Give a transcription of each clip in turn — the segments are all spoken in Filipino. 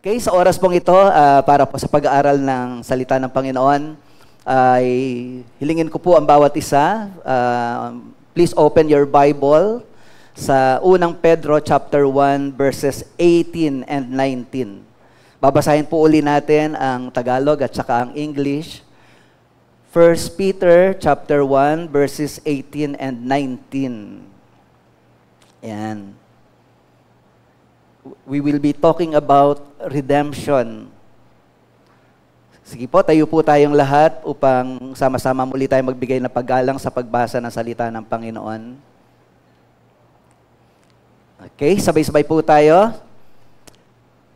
Okay, sa oras pong ito, para po sa pag-aaral ng salita ng Panginoon, ay hilingin ko po ang bawat isa. Please open your Bible sa unang Pedro chapter 1 verses 18 and 19. Babasahin po uli natin ang Tagalog at saka ang English. 1 Peter chapter 1 verses 18 and 19. Ayan. We will be talking about redemption. Sige po, tayo po tayong lahat upang sama-sama muli tayo magbigay ng paggalang sa pagbasa ng salita ng Panginoon. Okay, sabay-sabay po tayo.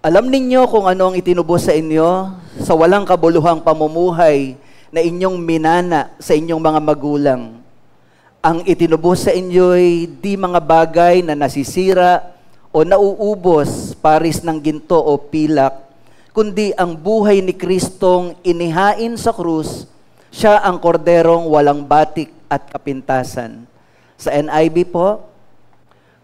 Alam ninyo kung ano ang itinubos sa inyo sa walang kabuluhang pamumuhay na inyong minana sa inyong mga magulang. Ang itinubos sa inyo'y di mga bagay na nasisira o nauubos paris ng ginto o pilak, kundi ang buhay ni Kristong inihain sa krus, siya ang korderong walang batik at kapintasan. Sa NIV po,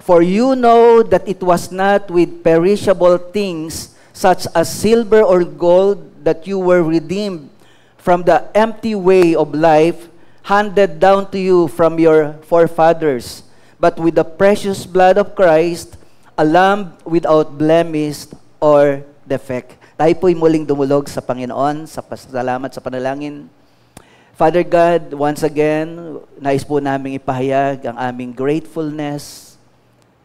for you know that it was not with perishable things such as silver or gold that you were redeemed from the empty way of life handed down to you from your forefathers, but with the precious blood of Christ, a lamb without blemish or defect. Tayo po'y muling dumulog sa Panginoon, sa pasalamat, sa panalangin. Father God, once again, nais po namin ipahayag ang aming gratefulness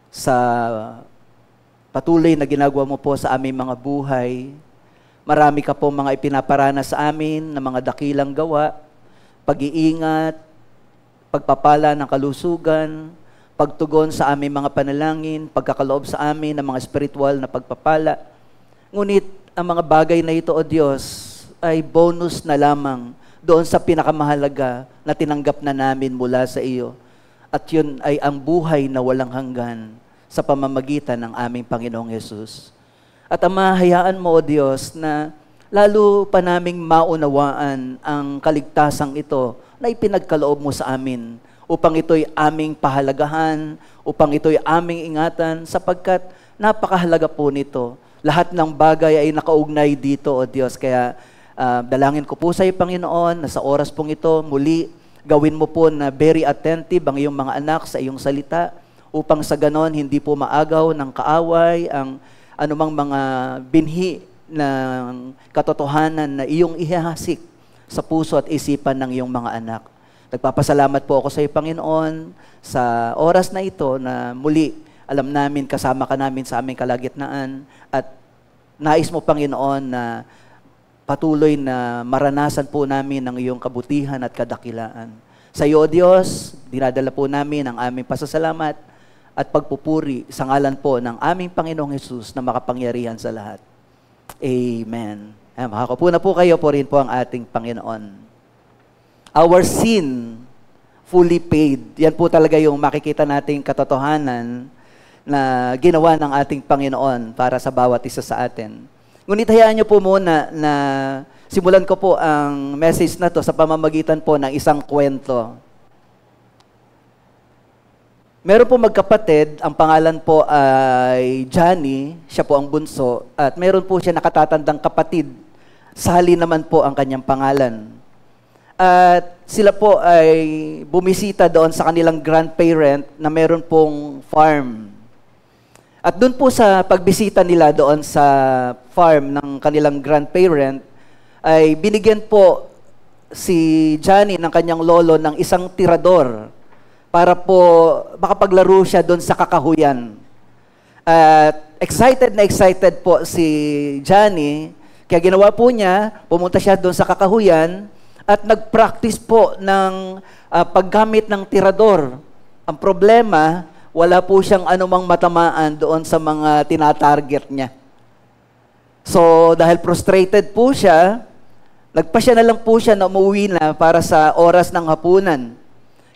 sa patuloy na ginagawa mo po sa aming mga buhay. Marami ka po mga ipinaparana sa amin na mga dakilang gawa, pag-iingat, pagpapala ng kalusugan, pagtugon sa aming mga panalangin, pagkakaloob sa amin ng mga spiritual na pagpapala. Ngunit ang mga bagay na ito, O Diyos, ay bonus na lamang doon sa pinakamahalaga na tinanggap na namin mula sa iyo. At yun ay ang buhay na walang hanggan sa pamamagitan ng aming Panginoong Yesus. At mahayaan mo, O Diyos, na lalo pa naming maunawaan ang kaligtasang ito na ipinagkaloob mo sa amin upang ito'y aming pahalagahan, upang ito'y aming ingatan, sapagkat napakahalaga po nito. Lahat ng bagay ay nakaugnay dito, O Diyos. Kaya dalangin ko po sa iyo, Panginoon, na sa oras pong ito, muli, gawin mo po na very attentive ang iyong mga anak sa iyong salita, upang sa ganon, hindi po maagaw ng kaaway, ang anumang mga binhi ng katotohanan na iyong ihahasik sa puso at isipan ng iyong mga anak. Nagpapasalamat po ako sa iyo, Panginoon, sa oras na ito na muli, alam namin, kasama ka namin sa aming kalagitnaan at nais mo, Panginoon, na patuloy na maranasan po namin ang iyong kabutihan at kadakilaan. Sa iyo, O Diyos, dinadala po namin ang aming pasasalamat at pagpupuri sa ngalan po ng aming Panginoong Hesus na makapangyarihan sa lahat. Amen. Makakaupo na po kayo, po rin po ang ating Panginoon. Our sin fully paid. Yan po talaga yung makikita nating katotohanan na ginawa ng ating Panginoon para sa bawat isa sa atin. Ngunit hayaan niyo po muna na simulan ko po ang message na to sa pamamagitan po ng isang kwento. Meron po magkapatid, ang pangalan po ay Johnny, siya po ang bunso, at meron po siya nakatatandang kapatid, Sally naman po ang kanyang pangalan. At sila po ay bumisita doon sa kanilang grandparent na meron pong farm. At doon po sa pagbisita nila doon sa farm ng kanilang grandparent, ay binigyan po si Johnny ng kanyang lolo ng isang tirador para po makapaglaro siya doon sa kakahuyan. At excited na excited po si Johnny, kaya ginawa po niya, pumunta siya doon sa kakahuyan, at nag-practice po ng paggamit ng tirador. Ang problema, wala po siyang anumang matamaan doon sa mga tinatarget niya. So, dahil frustrated po siya, nagpasya na lang po siya na umuwi na para sa oras ng hapunan.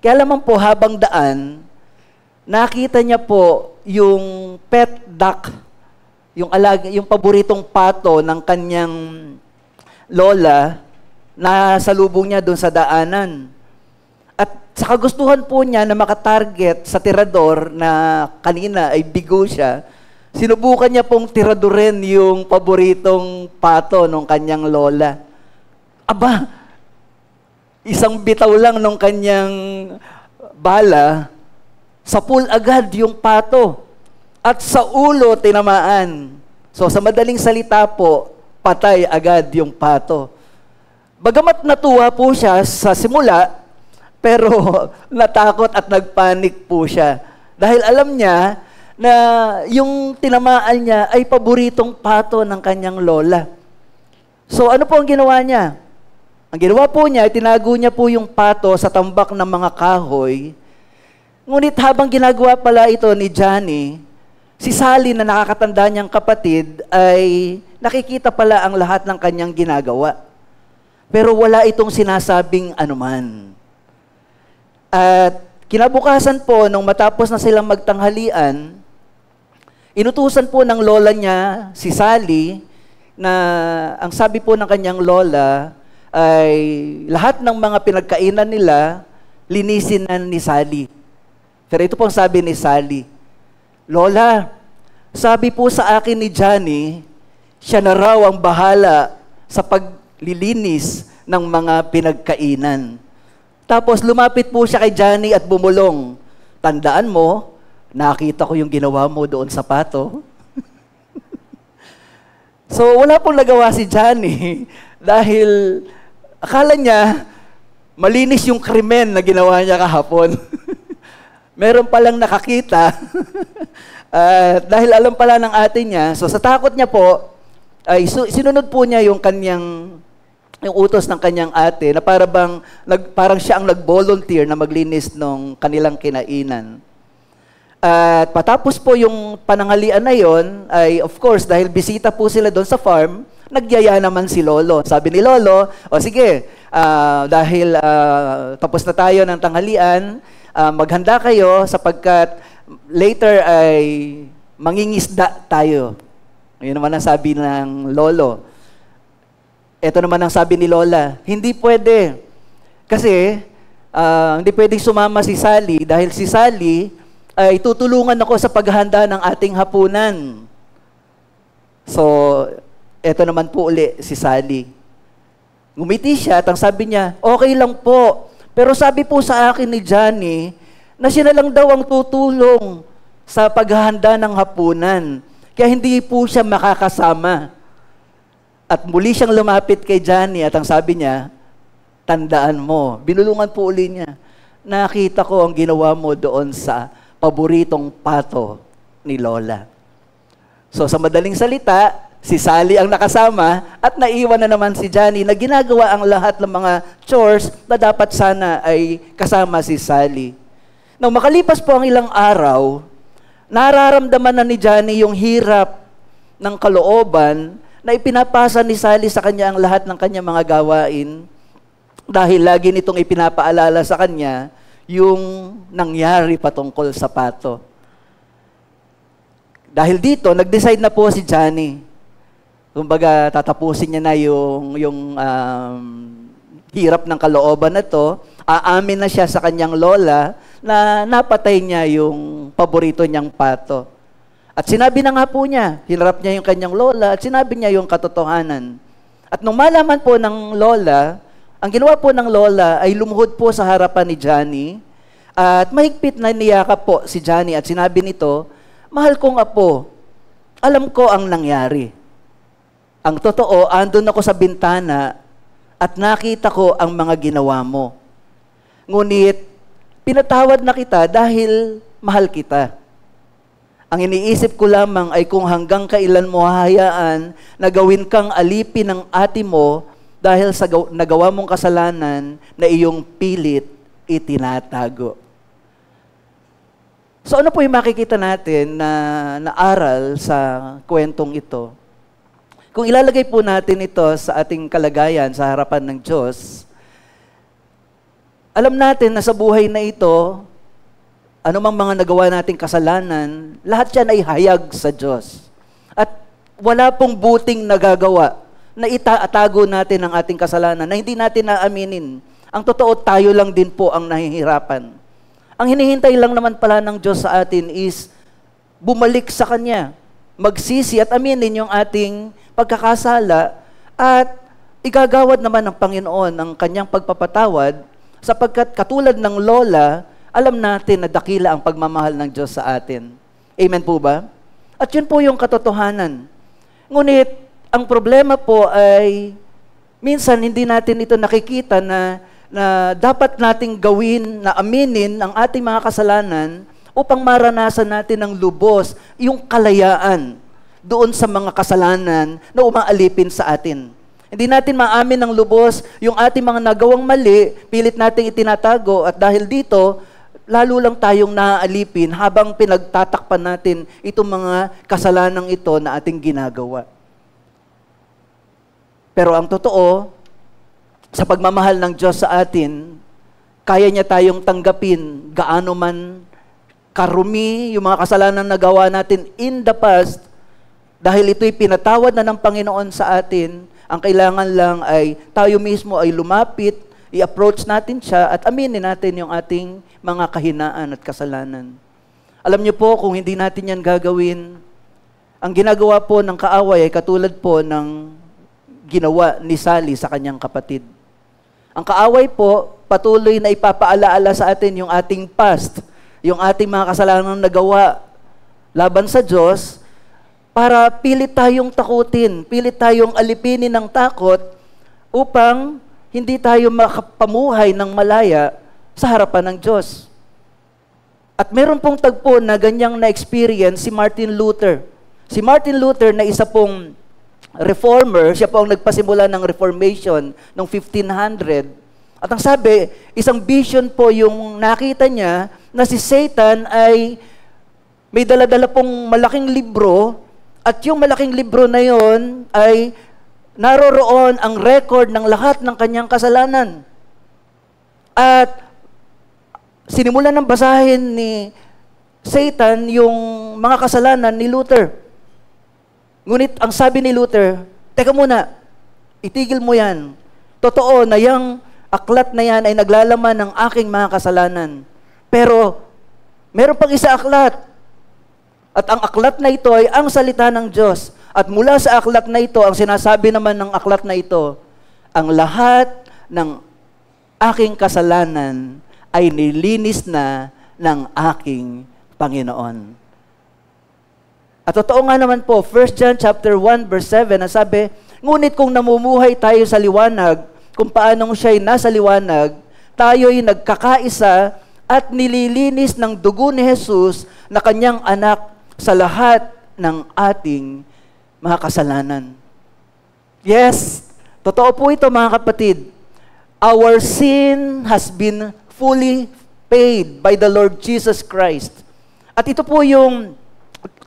Kaya lamang po, habang daan, nakita niya po yung pet duck, yung paboritong pato ng kanyang lola, na salubong niya doon sa daanan. At sa kagustuhan po niya na makatarget sa tirador na kanina ay bigo siya, Sinubukan niya pong tiradurin yung paboritong pato ng kanyang lola. Aba, isang bitaw lang ng kanyang bala, sapul agad yung pato. At sa ulo, tinamaan. So sa madaling salita po, patay agad yung pato. Bagamat natuwa po siya sa simula, pero natakot at nagpanik po siya. Dahil alam niya na yung tinamaan niya ay paboritong pato ng kanyang lola. So ano po ang ginawa niya? Ang ginawa po niya, tinago niya po yung pato sa tambak ng mga kahoy. Ngunit habang ginagawa pala ito ni Johnny, si Sally na nakakatanda niyang kapatid ay nakikita pala ang lahat ng kanyang ginagawa. Pero wala itong sinasabing anuman. At kinabukasan po, nung matapos na silang magtanghalian, inutusan po ng lola niya, si Sally, na ang sabi po ng kanyang lola ay lahat ng mga pinagkainan nila, linisin na ni Sally. Pero ito pong sabi ni Sally, Lola, sabi po sa akin ni Johnny, siya na raw ang bahala sa paglilinis ng mga pinagkainan. Tapos lumapit po siya kay Johnny at bumulong. Tandaan mo, nakita ko yung ginawa mo doon sa pato. So wala pong nagawa si Johnny dahil akala niya malinis yung krimen na ginawa niya kahapon. Meron palang nakakita. Dahil alam pala ng ate niya, so sa takot niya po, ay sinunod po niya yung utos ng kanyang ate na parang siya ang nag-volunteer na maglinis ng kanilang kinainan. At patapos po yung pananghalian na yon, ay of course, dahil bisita po sila doon sa farm, nagyaya naman si Lolo. Sabi ni Lolo, o sige, dahil tapos na tayo ng tanghalian, maghanda kayo sapagkat later ay mangingisda tayo. Yun naman ang sabi ng Lolo. Ito naman ang sabi ni Lola, hindi pwede. Kasi hindi pwedeng sumama si Sally dahil si Sally ay tutulungan ako sa paghahanda ng ating hapunan. So, ito naman po uli si Sally. Ngumiti siya at ang sabi niya, okay lang po. Pero sabi po sa akin ni Johnny na siya na lang daw ang tutulong sa paghahanda ng hapunan. Kaya hindi po siya makakasama. At muli siyang lumapit kay Johnny at ang sabi niya, tandaan mo, binulungan po uli niya, nakita ko ang ginawa mo doon sa paboritong pato ni Lola. So sa madaling salita, si Sally ang nakasama at naiwan na naman si Johnny na ginagawa ang lahat ng mga chores na dapat sana ay kasama si Sally. Nang makalipas po ang ilang araw, nararamdaman na ni Johnny yung hirap ng kalooban na ipinapasa ni Sally sa kanya ang lahat ng kanyang mga gawain dahil lagi nitong ipinapaalala sa kanya yung nangyari patungkol sa pato. Dahil dito, nag-decide na po si Johnny. Kumbaga, tatapusin niya na yung hirap ng kalooban na to. Aamin na siya sa kanyang lola na napatay niya yung paborito niyang pato. At sinabi na nga po niya, hinarap niya yung kanyang lola at sinabi niya yung katotohanan. At nung malaman po ng lola, ang ginawa po ng lola ay lumuhod po sa harapan ni Johnny at mahigpit na niyakap po si Johnny at sinabi nito, mahal kong apo, alam ko ang nangyari. Ang totoo, andun ako sa bintana at nakita ko ang mga ginawa mo. Ngunit, pinatawad na kita dahil mahal kita. Ang iniisip ko lamang ay kung hanggang kailan mo hahayaan na gawin kang alipin ng ate mo dahil sa nagawa mong kasalanan na iyong pilit itinatago. So ano po yung makikita natin na aral sa kwentong ito? Kung ilalagay po natin ito sa ating kalagayan sa harapan ng Diyos, alam natin na sa buhay na ito, anumang mga nagawa nating kasalanan, lahat yan ay hayag sa Diyos. At wala pong buting nagagawa na itago natin ang ating kasalanan, na hindi natin naaminin. Ang totoo, tayo lang din po ang nahihirapan. Ang hinihintay lang naman pala ng Diyos sa atin is bumalik sa Kanya. magsisi at aminin yung ating pagkakasala at igagawad naman ng Panginoon ang kanyang pagpapatawad sapagkat katulad ng lola, alam natin na dakila ang pagmamahal ng Diyos sa atin. Amen po ba? At yun po yung katotohanan. Ngunit, ang problema po ay minsan hindi natin ito nakikita na dapat nating gawin na aminin ang ating mga kasalanan upang maranasan natin ng lubos yung kalayaan doon sa mga kasalanan na umaalipin sa atin. Hindi natin maamin ng lubos yung ating mga nagawang mali, pilit nating itinatago at dahil dito, lalo lang tayong naaalipin habang pinagtatakpan natin itong mga kasalanang ito na ating ginagawa. Pero ang totoo, sa pagmamahal ng Diyos sa atin, kaya niya tayong tanggapin gaano man karumi yung mga kasalanan na gawa natin in the past, dahil ito'y pinatawad na ng Panginoon sa atin. Ang kailangan lang ay tayo mismo ay lumapit, i-approach natin siya at aminin natin yung ating mga kahinaan at kasalanan. Alam niyo po, kung hindi natin yan gagawin, ang ginagawa po ng kaaway ay katulad po ng ginawa ni Sally sa kanyang kapatid. Ang kaaway po, patuloy na ipapaalaala sa atin yung ating past, yung ating mga kasalanan na nagawa laban sa Diyos, para pilit tayong takutin, pilit tayong alipinin ng takot upang hindi tayo makapamuhay ng malaya sa harapan ng Diyos. At meron pong tagpo na ganyang na-experience si Martin Luther. Si Martin Luther na isa pong reformer, siya po ang nagpasimula ng Reformation noong 1500. At ang sabi, isang vision po yung nakita niya na si Satan ay may dala-dala pong malaking libro at yung malaking libro na yon ay naroroon ang record ng lahat ng kanyang kasalanan. At sinimulan ng basahin ni Satan yung mga kasalanan ni Luther. Ngunit ang sabi ni Luther, teka muna, itigil mo yan. Totoo na yung aklat na yan ay naglalaman ng aking mga kasalanan. Pero, meron pang isa aklat. At ang aklat na ito ay ang salita ng Diyos. At mula sa aklat na ito, ang sinasabi naman ng aklat na ito, ang lahat ng aking kasalanan ay nilinis na ng aking Panginoon. At totoo nga naman po, 1 John chapter 1 verse 7, ang sabi, ngunit kung namumuhay tayo sa liwanag, kung paanong siya'y nasa liwanag, tayo'y nagkakaisa at nililinis ng dugo ni Jesus na kanyang anak sa lahat ng ating mga kasalanan. Yes, totoo po ito mga kapatid. Our sin has been fully paid by the Lord Jesus Christ. At ito po yung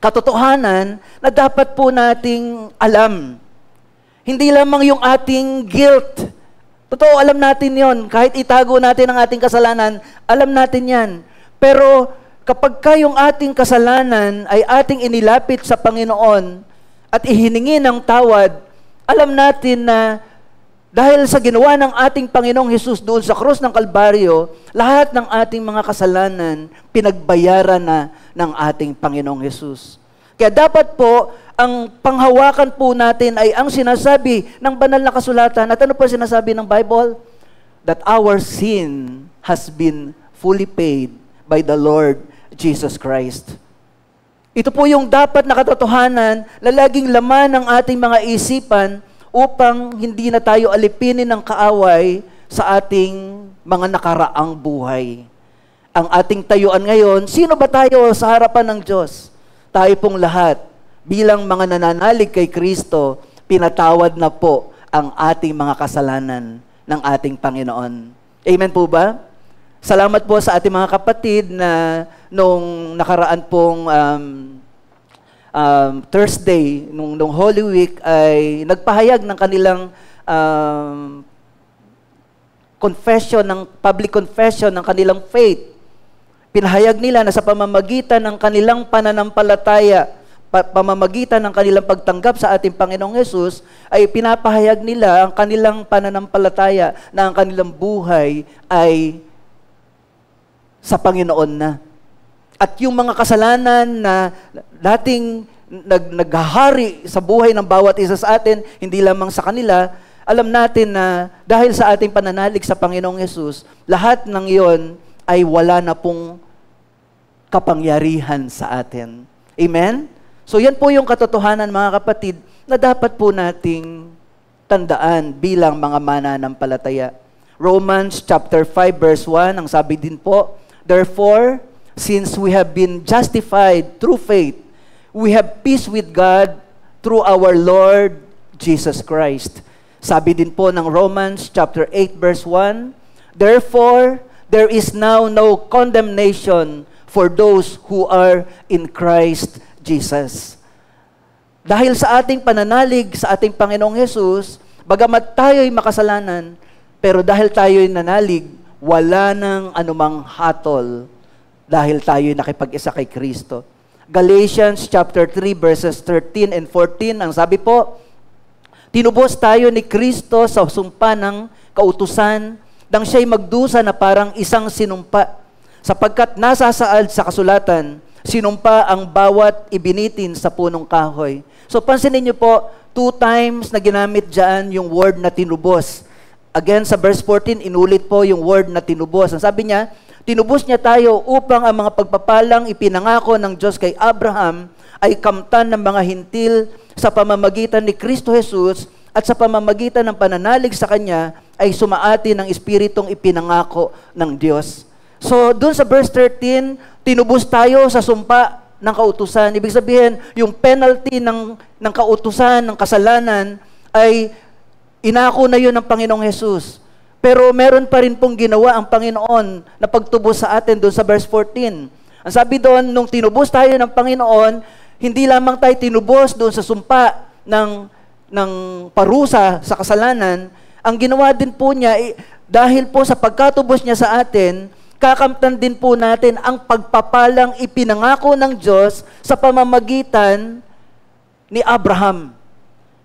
katotohanan na dapat po nating alam. Hindi lamang yung ating guilt. Totoo, alam natin yon. Kahit itago natin ang ating kasalanan, alam natin yan. Pero kapag yung ating kasalanan ay ating inilapit sa Panginoon at ihiningi ng tawad, alam natin na dahil sa ginawa ng ating Panginoong Hesus doon sa krus ng Kalbaryo, lahat ng ating mga kasalanan pinagbayaran na ng ating Panginoong Hesus. Kaya dapat po, ang panghawakan po natin ay ang sinasabi ng banal na kasulatan. At ano po sinasabi ng Bible? That our sin has been fully paid by the Lord Jesus Christ. Ito po yung dapat na katotohanan na laging laman ng ating mga isipan upang hindi na tayo alipinin ng kaaway sa ating mga nakaraang buhay. Ang ating tayuan ngayon, sino ba tayo sa harapan ng Diyos? Tayo pong lahat, bilang mga nananalig kay Kristo, pinatawad na po ang ating mga kasalanan ng ating Panginoon. Amen po ba? Salamat po sa ating mga kapatid na nung nakaraan pong Thursday, nung Holy Week, ay nagpahayag ng kanilang public confession ng kanilang faith. Pinahayag nila na sa pamamagitan ng kanilang pananampalataya, pamamagitan ng kanilang pagtanggap sa ating Panginoong Hesus, ay pinapahayag nila ang kanilang pananampalataya na ang kanilang buhay ay sa Panginoon na. At yung mga kasalanan na dating naghahari sa buhay ng bawat isa sa atin, hindi lamang sa kanila, alam natin na dahil sa ating pananalig sa Panginoong Hesus, lahat ng iyon ay wala na pong kapangyarihan sa atin. Amen? So yan po yung katotohanan, mga kapatid, na dapat po nating tandaan bilang mga mananampalataya. Romans chapter 5 verse 1, ang sabi din po, therefore, since we have been justified through faith, we have peace with God through our Lord Jesus Christ. Sabi din po ng Romans chapter 8 verse 1, therefore, there is now no condemnation for those who are in Christ Jesus. Dahil sa ating pananalig sa ating Panginoong Hesus, bagamat tayo'y makasalanan, pero dahil tayo'y nanalig, wala nang anumang hatol dahil tayo'y nakipag-isa kay Kristo. Galatians chapter 3 verses 13 and 14, ang sabi po, tinubos tayo ni Kristo sa sumpa ng kautusan nang siya'y magdusa na parang isang sinumpa. Sapagkat nasasaad sa kasulatan, sinumpa ang bawat ibinitin sa punong kahoy. So pansinin niyo po, 2 times na ginamit dyan yung word na tinubos. Again, sa verse 14, inulit po yung word na tinubos. Ang sabi niya, tinubos niya tayo upang ang mga pagpapalang ipinangako ng Diyos kay Abraham ay kamtan ng mga hintil sa pamamagitan ni Kristo Jesus at sa pamamagitan ng pananalig sa Kanya ay sumaati ng Espiritong ipinangako ng Diyos. So, dun sa verse 13, tinubos tayo sa sumpa ng kautusan. Ibig sabihin, yung penalty ng kautusan, ng kasalanan, ay inako na yun ng Panginoong Hesus. Pero meron pa rin pong ginawa ang Panginoon na pagtubos sa atin dun sa verse 14. Ang sabi doon, nung tinubos tayo ng Panginoon, hindi lamang tayo tinubos doon sa sumpa ng parusa sa kasalanan, ang ginawa din po niya, dahil po sa pagkatubos niya sa atin, kakamtan din po natin ang pagpapalang ipinangako ng Diyos sa pamamagitan ni Abraham.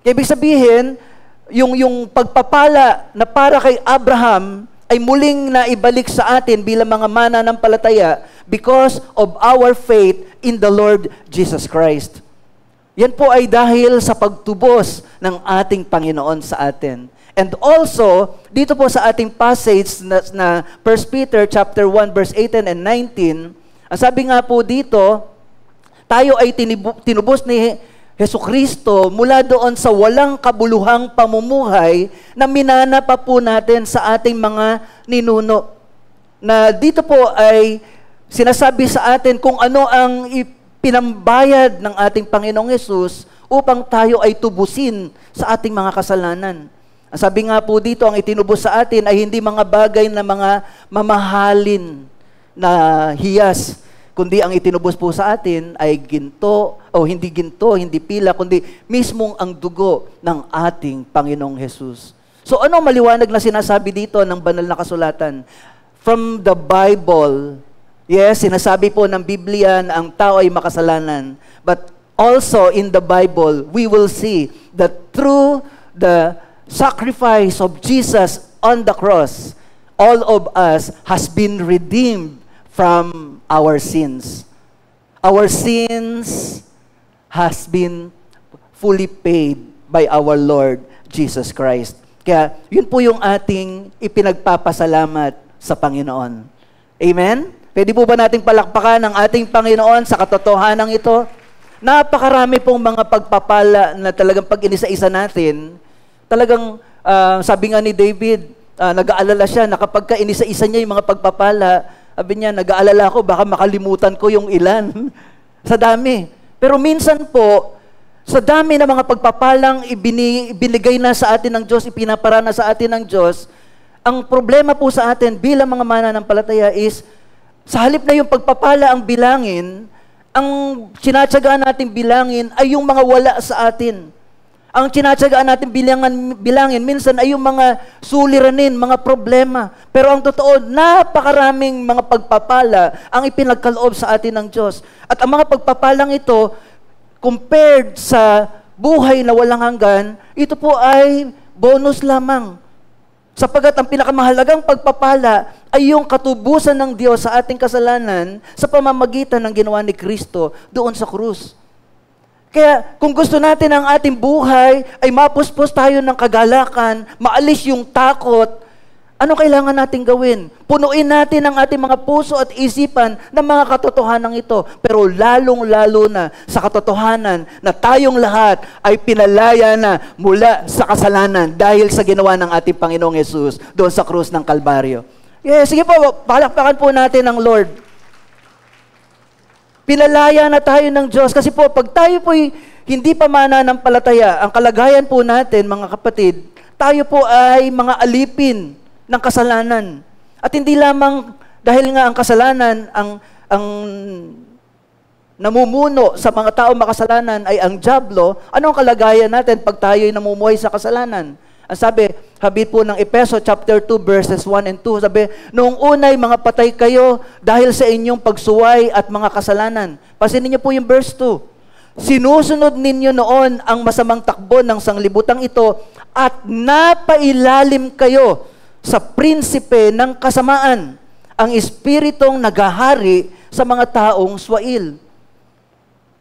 Kaya ibig sabihin, yung pagpapala na para kay Abraham ay muling naibalik sa atin bilang mga mananampalataya because of our faith in the Lord Jesus Christ. Yan po ay dahil sa pagtubos ng ating Panginoon sa atin. And also, dito po sa ating passage na 1 Peter chapter 1 verse 18 and 19, ang sabi nga po dito, tayo ay tinubos ni Hesukristo mula doon sa walang kabuluhang pamumuhay na minana pa po natin sa ating mga ninuno. Na dito po ay sinasabi sa atin kung ano ang pinambayad ng ating Panginoong Hesus upang tayo ay tubusin sa ating mga kasalanan. Ang sabi nga po dito, ang itinubos sa atin ay hindi mga bagay na mga mamahalin na hiyas, kundi ang itinubos po sa atin ay ginto, hindi pila, kundi mismong ang dugo ng ating Panginoong Hesus. So ano maliwanag na sinasabi dito ng banal na kasulatan? From the Bible, yes, sinasabi po ng Biblia na ang tao ay makasalanan. But also in the Bible, we will see that through the sacrifice of Jesus on the cross, all of us has been redeemed from our sins. Our sins has been fully paid by our Lord Jesus Christ. Kaya yun po yung ating ipinagpapasalamat sa Panginoon. Amen? Pwede po ba nating palakpakan ang ating Panginoon sa katotohanan ito? Napakarami pong mga pagpapala na talagang pag inisa-isa natin, talagang sabi nga ni David, nag-aalala siya na kapag inisa-isa niya yung mga pagpapala, sabi niya, nag-aalala ko, baka makalimutan ko yung ilan. Sa dami. Pero minsan po, sa dami ng mga pagpapalang ibinigay na sa atin ng Diyos, ipinaparana sa atin ng Diyos, ang problema po sa atin bilang mga mananampalataya is, sa halip na yung pagpapala ang bilangin, ang sinatsagaan natin bilangin ay yung mga wala sa atin. Ang tinatsagaan natin bilangin, minsan ay yung mga suliranin, mga problema. Pero ang totoo, napakaraming mga pagpapala ang ipinagkaloob sa atin ng Diyos. At ang mga pagpapalang ito, compared sa buhay na walang hanggan, ito po ay bonus lamang. Sapagat ang pinakamahalagang pagpapala ay yung katubusan ng Diyos sa ating kasalanan sa pamamagitan ng ginawa ni Kristo doon sa krus. Kaya kung gusto natin ang ating buhay ay mapuspos tayo ng kagalakan, maalis yung takot, ano kailangan natin gawin? Punuin natin ang ating mga puso at isipan ng mga katotohanan ito. Pero lalong-lalo na sa katotohanan na tayong lahat ay pinalaya na mula sa kasalanan dahil sa ginawa ng ating Panginoong Yesus doon sa krus ng Kalbaryo. Sige po, palakpakan po natin ang Lord. Pinalaya na tayo ng Diyos. Kasi po, pag tayo po'y hindi pa mananampalataya, ang kalagayan po natin, mga kapatid, tayo po ay mga alipin ng kasalanan. At hindi lamang dahil nga ang kasalanan, ang namumuno sa mga tao makasalanan ay ang dyablo, ano ang kalagayan natin pag tayo ay namumuhay sa kasalanan? Ang sabi, habit po ng Efeso chapter 2 verses 1 and 2, sabi, noong unay mga patay kayo dahil sa inyong pagsuway at mga kasalanan. Pasinin niyo po yung verse 2. Sinusunod ninyo noon ang masamang takbo ng sanglibutang ito at napailalim kayo sa prinsipe ng kasamaan, ang espiritong naghahari sa mga taong swail.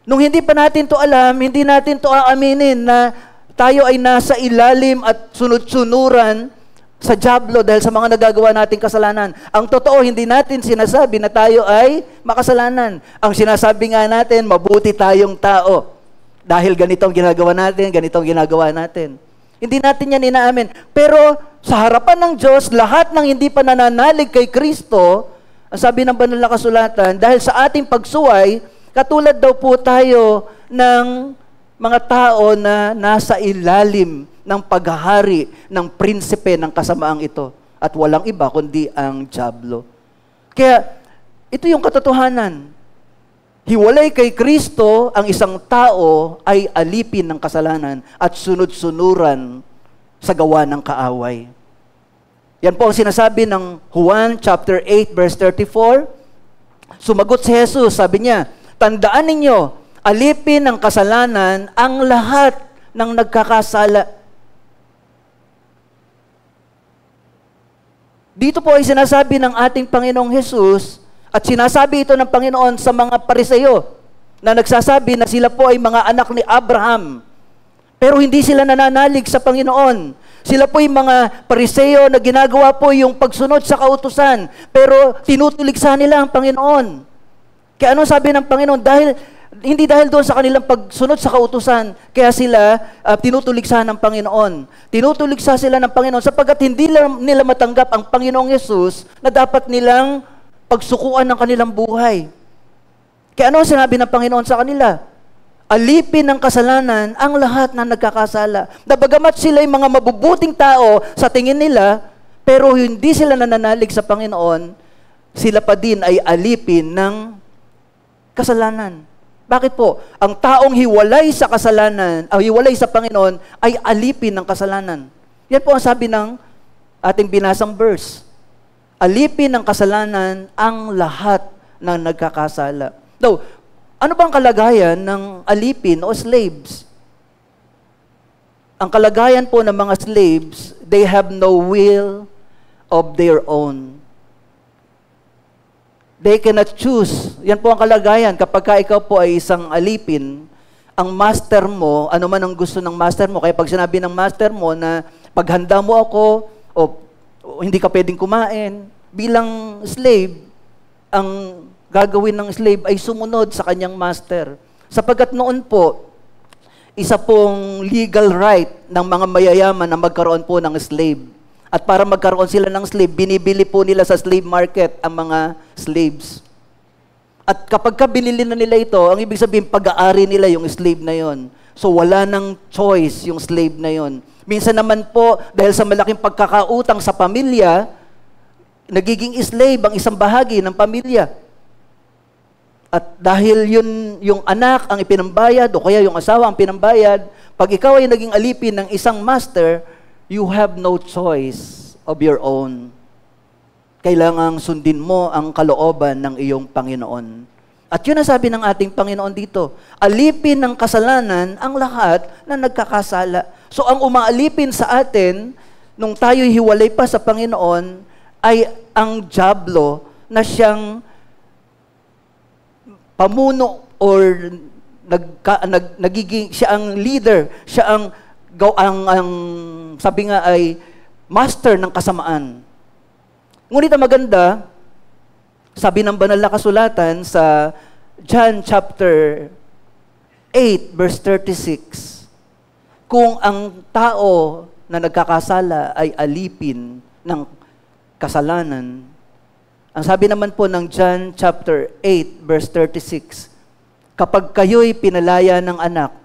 Nung hindi pa natin to alam, hindi natin to aaminin na tayo ay nasa ilalim at sunod-sunuran sa dyablo dahil sa mga nagagawa nating kasalanan. Ang totoo, hindi natin sinasabi na tayo ay makasalanan. Ang sinasabi nga natin, mabuti tayong tao. Dahil ganito ang ginagawa natin, ganito ang ginagawa natin. Hindi natin yan inaamin. Pero sa harapan ng Diyos, lahat ng hindi pa nananalig kay Kristo, ang sabi ng banal na kasulatan, dahil sa ating pagsuway, katulad daw po tayo ng mga tao na nasa ilalim ng paghahari ng prinsipe ng kasamaang ito. At walang iba kundi ang dyablo. Kaya ito yung katotohanan. Hiwalay kay Kristo, ang isang tao ay alipin ng kasalanan at sunod-sunuran sa gawa ng kaaway. Yan po ang sinasabi ng Juan chapter 8 verse 34. Sumagot si Jesus, sabi niya, tandaan ninyo, alipin ng kasalanan ang lahat ng nagkakasala. Dito po ay sinasabi ng ating Panginoong Jesus, at sinasabi ito ng Panginoon sa mga Pariseo na nagsasabi na sila po ay mga anak ni Abraham. Pero hindi sila nananalig sa Panginoon. Sila po ay mga Pariseo na ginagawa po yung pagsunod sa kautusan. Pero tinutuligsa nila ang Panginoon. Kaya ano sabi ng Panginoon? Hindi dahil doon sa kanilang pagsunod sa kautusan, kaya sila tinutuligsa ng Panginoon. Tinutuligsa sila ng Panginoon sapagkat hindi nila matanggap ang Panginoong Yesus na dapat nilang pagsukuan ng kanilang buhay. Kaya ano sinabi ng Panginoon sa kanila? Alipin ng kasalanan ang lahat na nagkakasala. Bagamat sila ay mga mabubuting tao sa tingin nila, pero hindi sila nananalig sa Panginoon, sila pa din ay alipin ng kasalanan. Bakit po? Ang taong hiwalay sa kasalanan, hiwalay sa Panginoon, ay alipin ng kasalanan. Yan po ang sabi ng ating binasang verse. Alipin ng kasalanan ang lahat ng nagkakasala. Now, ano bang kalagayan ng alipin o slaves? Ang kalagayan po ng mga slaves, they have no will of their own. They cannot choose. Yan po ang kalagayan. Kapag ikaw po ay isang alipin, ang master mo, ano man ang gusto ng master mo, kaya pag sinabi ng master mo na paghanda mo ako, o hindi ka pwedeng kumain, bilang slave, ang gagawin ng slave ay sumunod sa kanyang master. Sapagkat noon po, isa pong legal right ng mga mayayaman na magkaroon po ng slave. At para magkaroon sila ng slave, binibili po nila sa slave market ang mga slaves. At kapag binili na nila ito, ang ibig sabihin, pag-aari nila yung slave na yon. So wala nang choice yung slave na yon. Minsan naman po, dahil sa malaking pagkakautang sa pamilya, nagiging slave ang isang bahagi ng pamilya. At dahil yung anak ang ipinambayad, o kaya yung asawa ang pinambayad, pag ikaw ay naging alipin ng isang master, you have no choice of your own. Kailangang sundin mo ang kalooban ng iyong Panginoon. At yun ang sabi ng ating Panginoon dito, alipin ng kasalanan ang lahat na nagkakasala. So ang umaalipin sa atin, nung tayo'y hiwalay pa sa Panginoon, ay ang dyablo na siyang pamuno or nagiging siya ang leader, siya ang sabi nga ay master ng kasamaan. Ngunit ang maganda, sabi ng banal na kasulatan sa John chapter 8 verse 36, kung ang tao na nagkakasala ay alipin ng kasalanan, ang sabi naman po ng John chapter 8 verse 36, kapag kayo'y pinalaya ng anak,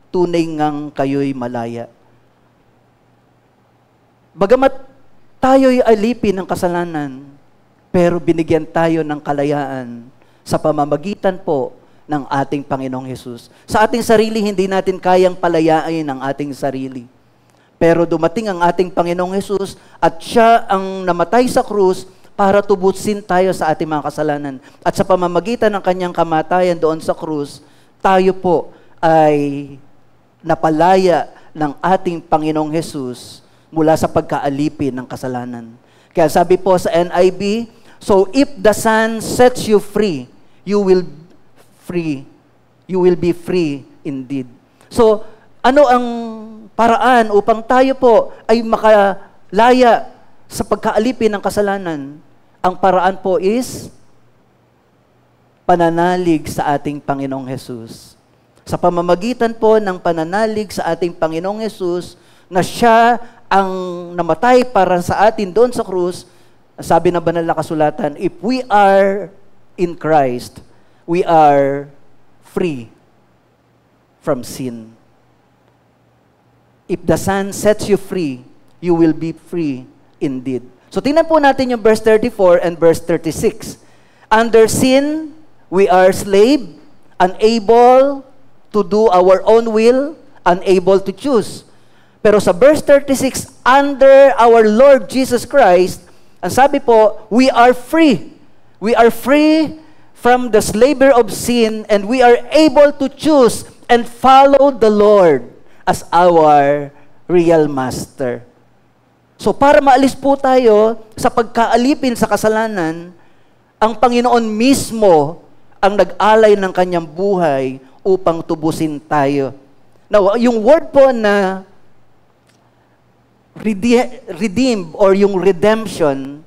tunay ngang kayo'y malaya. Bagamat tayo'y alipin ng kasalanan, pero binigyan tayo ng kalayaan sa pamamagitan po ng ating Panginoong Hesus. Sa ating sarili, hindi natin kayang palayain ang ating sarili. Pero dumating ang ating Panginoong Hesus at siya ang namatay sa krus para tubusin tayo sa ating mga kasalanan. At sa pamamagitan ng kanyang kamatayan doon sa krus, tayo po ay napalaya ng ating Panginoong Hesus mula sa pagkaalipin ng kasalanan. Kaya sabi po sa NIV, so if the Son sets you free, you will be free indeed. So, ano ang paraan upang tayo po ay makalaya sa pagkaalipin ng kasalanan? Ang paraan po is pananalig sa ating Panginoong Hesus. Sa pamamagitan po ng pananalig sa ating Panginoong Hesus, na siya ang namatay para sa atin doon sa krus, sabi ng banal na kasulatan, if we are in Christ, we are free from sin. If the Son sets you free, you will be free indeed. So tingnan po natin yung verse 34 and verse 36. Under sin, we are slave, unable to do our own will, unable to choose. Pero sa verse 36, under our Lord Jesus Christ, ang sabi po, we are free. We are free from the slavery of sin and we are able to choose and follow the Lord as our real master. So para maalis po tayo sa pagkaalipin sa kasalanan, ang Panginoon mismo ang nag-alay ng kanyang buhay upang tubusin tayo. Now, yung word po na redeem or yung redemption,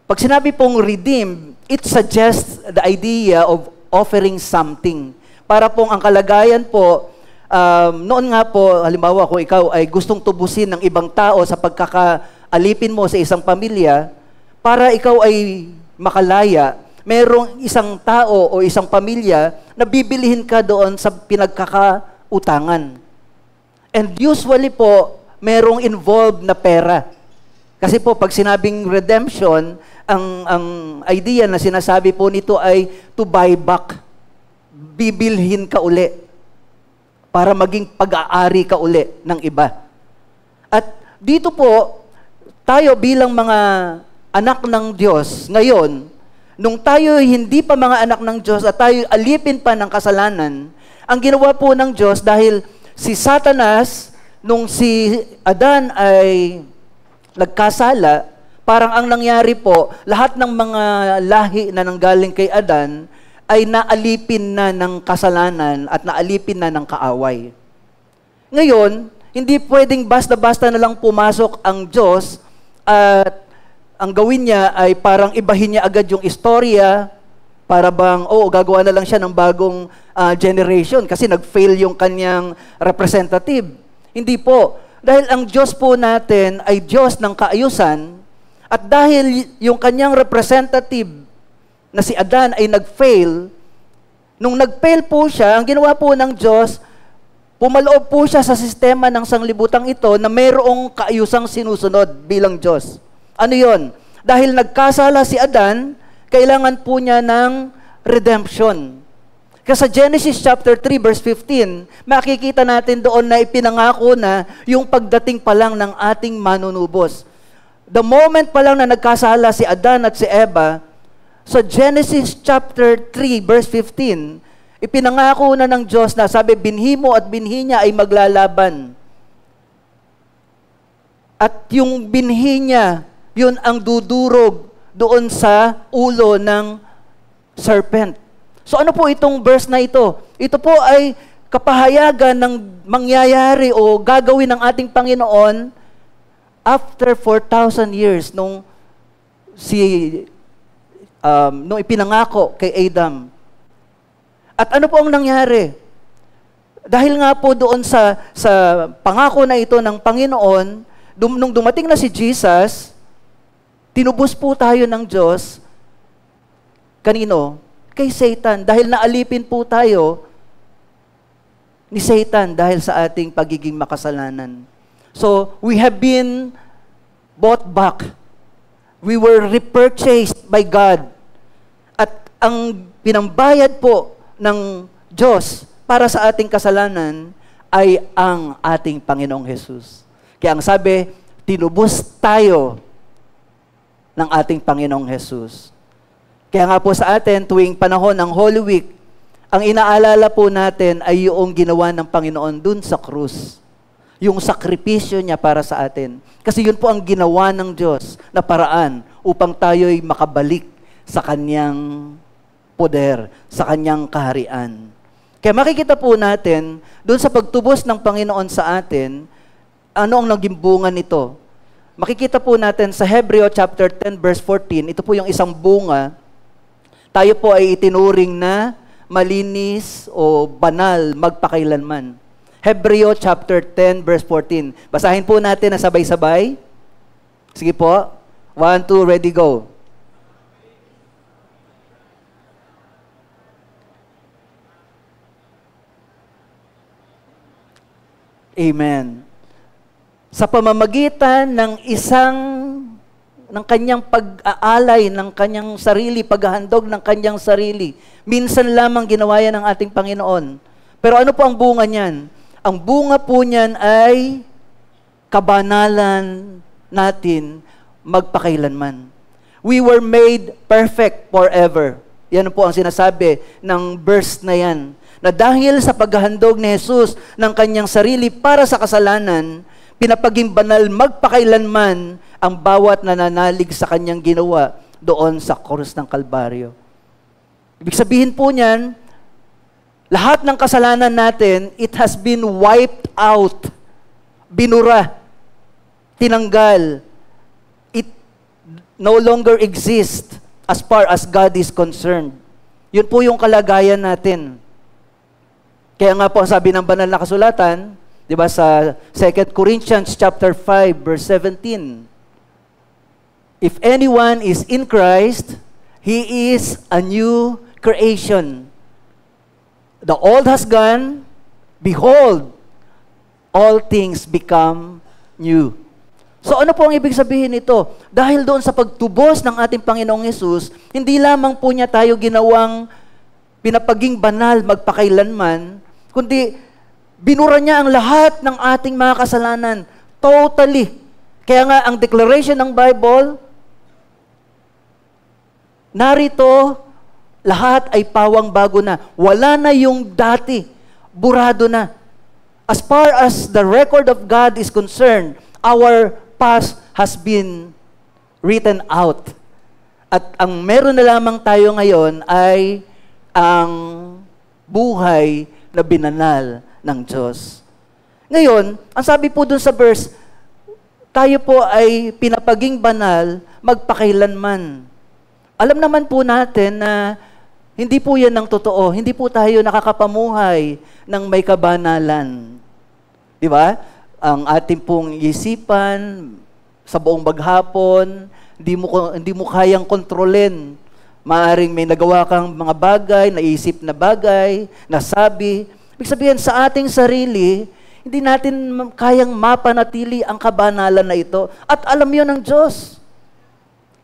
pag sinabi pong redeem, it suggests the idea of offering something. Para pong ang kalagayan po, noon nga po, halimbawa kung ikaw ay gustong tubusin ng ibang tao sa pagkakaalipin mo sa isang pamilya, para ikaw ay makalaya, merong isang tao o isang pamilya na bibilihin ka doon sa pinagkakautangan. And usually po, merong involved na pera. Kasi po, pag sinabing redemption, ang idea na sinasabi po nito ay to buy back. Bibilhin ka uli para maging pag-aari ka uli ng iba. At dito po, tayo bilang mga anak ng Diyos, ngayon, nung tayo hindi pa mga anak ng Diyos at tayo alipin pa ng kasalanan, ang ginawa po ng Diyos dahil si Satanas, nung si Adan ay nagkasala, parang ang nangyari po, lahat ng mga lahi na nanggaling kay Adan ay naalipin na ng kasalanan at naalipin na ng kaaway. Ngayon, hindi pwedeng basta-basta na lang pumasok ang Diyos at ang gawin niya ay parang ibahin niya agad yung istorya para bang, gagawa na lang siya ng bagong generation kasi nag-fail yung kanyang representative. Hindi po. Dahil ang Diyos po natin ay Diyos ng kaayusan at dahil yung kanyang representative na si Adan ay nag-fail, nung nag-fail po siya, ang ginawa po ng Diyos, pumaloob po siya sa sistema ng sanglibutang ito na mayroong kaayusang sinusunod bilang Diyos. Ano yon? Dahil nagkasala si Adan, kailangan po niya ng redemption. Kasi sa Genesis chapter 3 verse 15, makikita natin doon na ipinangako na yung pagdating pa lang ng ating manunubos. The moment pa lang na nagkasala si Adan at si Eva, sa Genesis chapter 3 verse 15, ipinangako na ng Diyos na sabi, binhi mo at binhi niya ay maglalaban. At yung binhi niya, yun ang dudurog doon sa ulo ng serpent. So ano po itong verse na ito? Ito po ay kapahayagan ng mangyayari o gagawin ng ating Panginoon after 4,000 years nung ipinangako kay Adam. At ano po ang nangyari? Dahil nga po doon sa pangako na ito ng Panginoon, nung dumating na si Jesus, tinubos po tayo ng Diyos. Kanino? Kay Satan. Dahil naalipin po tayo ni Satan dahil sa ating pagiging makasalanan. So, we have been bought back. We were repurchased by God. At ang pinambayad po ng Diyos para sa ating kasalanan ay ang ating Panginoong Jesus. Kaya ang sabi, tinubos tayo ng ating Panginoong Jesus. Kaya nga po sa atin, tuwing panahon ng Holy Week, ang inaalala po natin ay yung ginawa ng Panginoon dun sa krus. Yung sakripisyo niya para sa atin. Kasi yun po ang ginawa ng Diyos na paraan upang tayo'y makabalik sa Kanyang poder, sa Kanyang kaharian. Kaya makikita po natin, dun sa pagtubos ng Panginoon sa atin, ano ang naging bunga nito? Makikita po natin sa Hebreo chapter 10 verse 14, ito po yung isang bunga. Tayo po ay itinuring na malinis o banal magpakailanman. Hebreo chapter 10 verse 14. Basahin po natin na sabay-sabay. Sige po. 1, 2, ready, go. Amen. Sa pamamagitan ng ng kanyang pag-aalay, ng kanyang sarili, paghahandog ng kanyang sarili. Minsan lamang ginawa yan ng ating Panginoon. Pero ano po ang bunga niyan? Ang bunga po niyan ay kabanalan natin magpakailanman. We were made perfect forever. Yan po ang sinasabi ng verse na yan. Na dahil sa paghahandog ni Jesus ng kanyang sarili para sa kasalanan, pinapaging banal magpakailanman ang bawat nananalig sa kanyang ginawa doon sa krus ng Kalbaryo. Ibig sabihin po niyan, lahat ng kasalanan natin, it has been wiped out, binura, tinanggal. It no longer exists as far as God is concerned. Yun po yung kalagayan natin. Kaya nga po sabi ng banal na kasulatan, di ba sa 2 Corinthians chapter 5 verse 17, if anyone is in Christ, he is a new creation. The old has gone, behold, all things become new. So ano po ang ibig sabihin nito? Dahil doon sa pagtubos ng ating Panginoong Hesus, hindi lamang po niya tayo ginawang pinapaging banal magpakailanman, kundi binura niya ang lahat ng ating mga kasalanan. Totally. Kaya nga ang declaration ng Bible, narito, lahat ay pawang bago na. Wala na yung dati. Burado na. As far as the record of God is concerned, our past has been written out. At ang meron na lamang tayo ngayon ay ang buhay na binanal ng Diyos. Ngayon, ang sabi po dun sa verse, tayo po ay pinapaging banal magpakailanman. Alam naman po natin na hindi po yan ang totoo. Hindi po tayo nakakapamuhay ng may kabanalan. Di ba? Ang ating pong isipan sa buong maghapon, hindi mo kayang kontrolin. Maaring may nagawa kang mga bagay, naisip na bagay, nasabi. Ibig sabihin, sa ating sarili, hindi natin kayang mapanatili ang kabanalan na ito. At alam yun ng Diyos.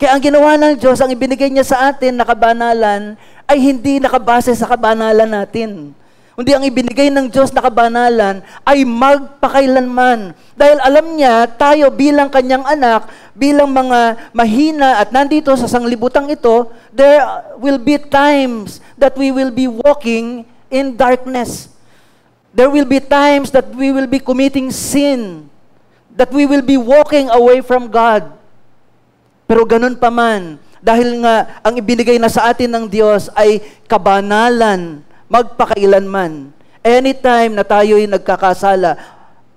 Kaya ang ginawa ng Diyos, ang ibinigay niya sa atin na kabanalan, ay hindi nakabase sa kabanalan natin. Kundi ang ibinigay ng Diyos na kabanalan ay magpakailanman. Dahil alam niya, tayo bilang kanyang anak, bilang mga mahina at nandito sa sanglibutang ito, there will be times that we will be walking in darkness. There will be times that we will be committing sin, that we will be walking away from God. Pero ganun pa man, dahil nga ang ibinigay na sa atin ng Diyos ay kabanalan, magpakailanman. Anytime na tayo'y nagkakasala,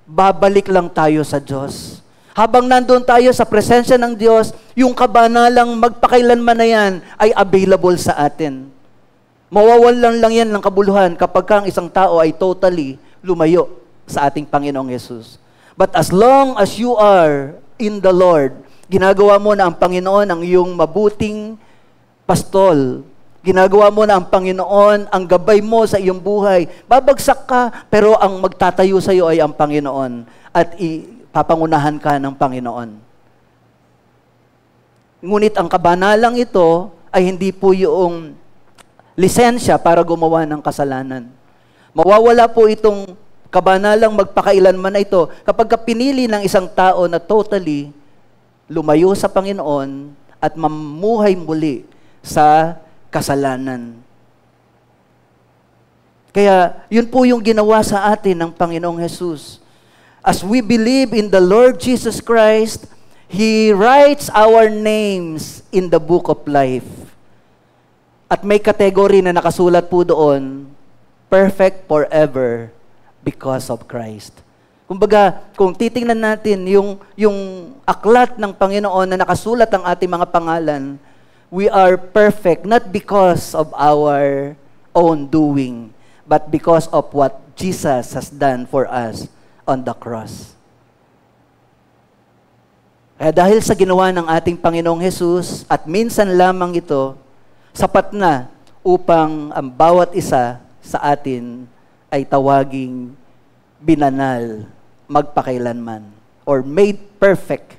babalik lang tayo sa Diyos. Habang nandun tayo sa presensya ng Diyos, yung kabanalang magpakailanman na yan ay available sa atin. Mawawalan lang yan ng kabuluhan kapag ang isang tao ay totally lumayo sa ating Panginoong Yesus. But as long as you are in the Lord, ginagawa mo na ang Panginoon ang iyong mabuting pastol. Ginagawa mo na ang Panginoon ang gabay mo sa iyong buhay. Babagsak ka, pero ang magtatayo sa iyo ay ang Panginoon at papangunahan ka ng Panginoon. Ngunit ang kabanalang ito ay hindi po yung lisensya para gumawa ng kasalanan. Mawawala po itong kabanalang magpakailanman na ito kapag pinili ng isang tao na totally lumayo sa Panginoon at mamuhay muli sa kasalanan. Kaya, yun po yung ginawa sa atin ng Panginoong Jesus. As we believe in the Lord Jesus Christ, He writes our names in the book of life. At may category na nakasulat po doon, perfect forever because of Christ. Kumbaga, kung titingnan natin yung aklat ng Panginoon na nakasulat ang ating mga pangalan, we are perfect not because of our own doing, but because of what Jesus has done for us on the cross. Kaya dahil sa ginawa ng ating Panginoong Jesus, at minsan lamang ito, sapat na upang ang bawat isa sa atin ay tawaging binanal, magpakailanman, or made perfect.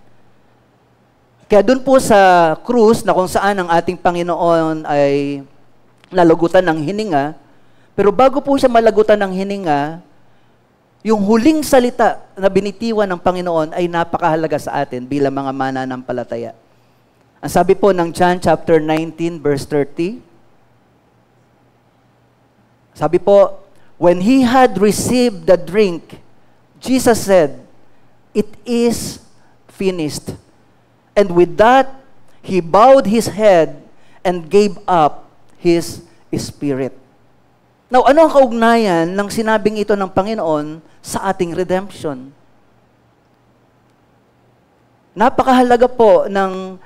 Kaya dun po sa krus na kung saan ang ating Panginoon ay nalagutan ng hininga, pero bago po siya malagutan ng hininga, yung huling salita na binitiwan ng Panginoon ay napakahalaga sa atin bilang mga mananampalataya. Ang sabi po ng John chapter 19 verse 30, sabi po, when He had received the drink, Jesus said, "It is finished." And with that, He bowed His head and gave up His spirit. Now, ano ang kaugnayan ng sinabing ito ng Panginoon sa ating redemption? Napakahalaga po ng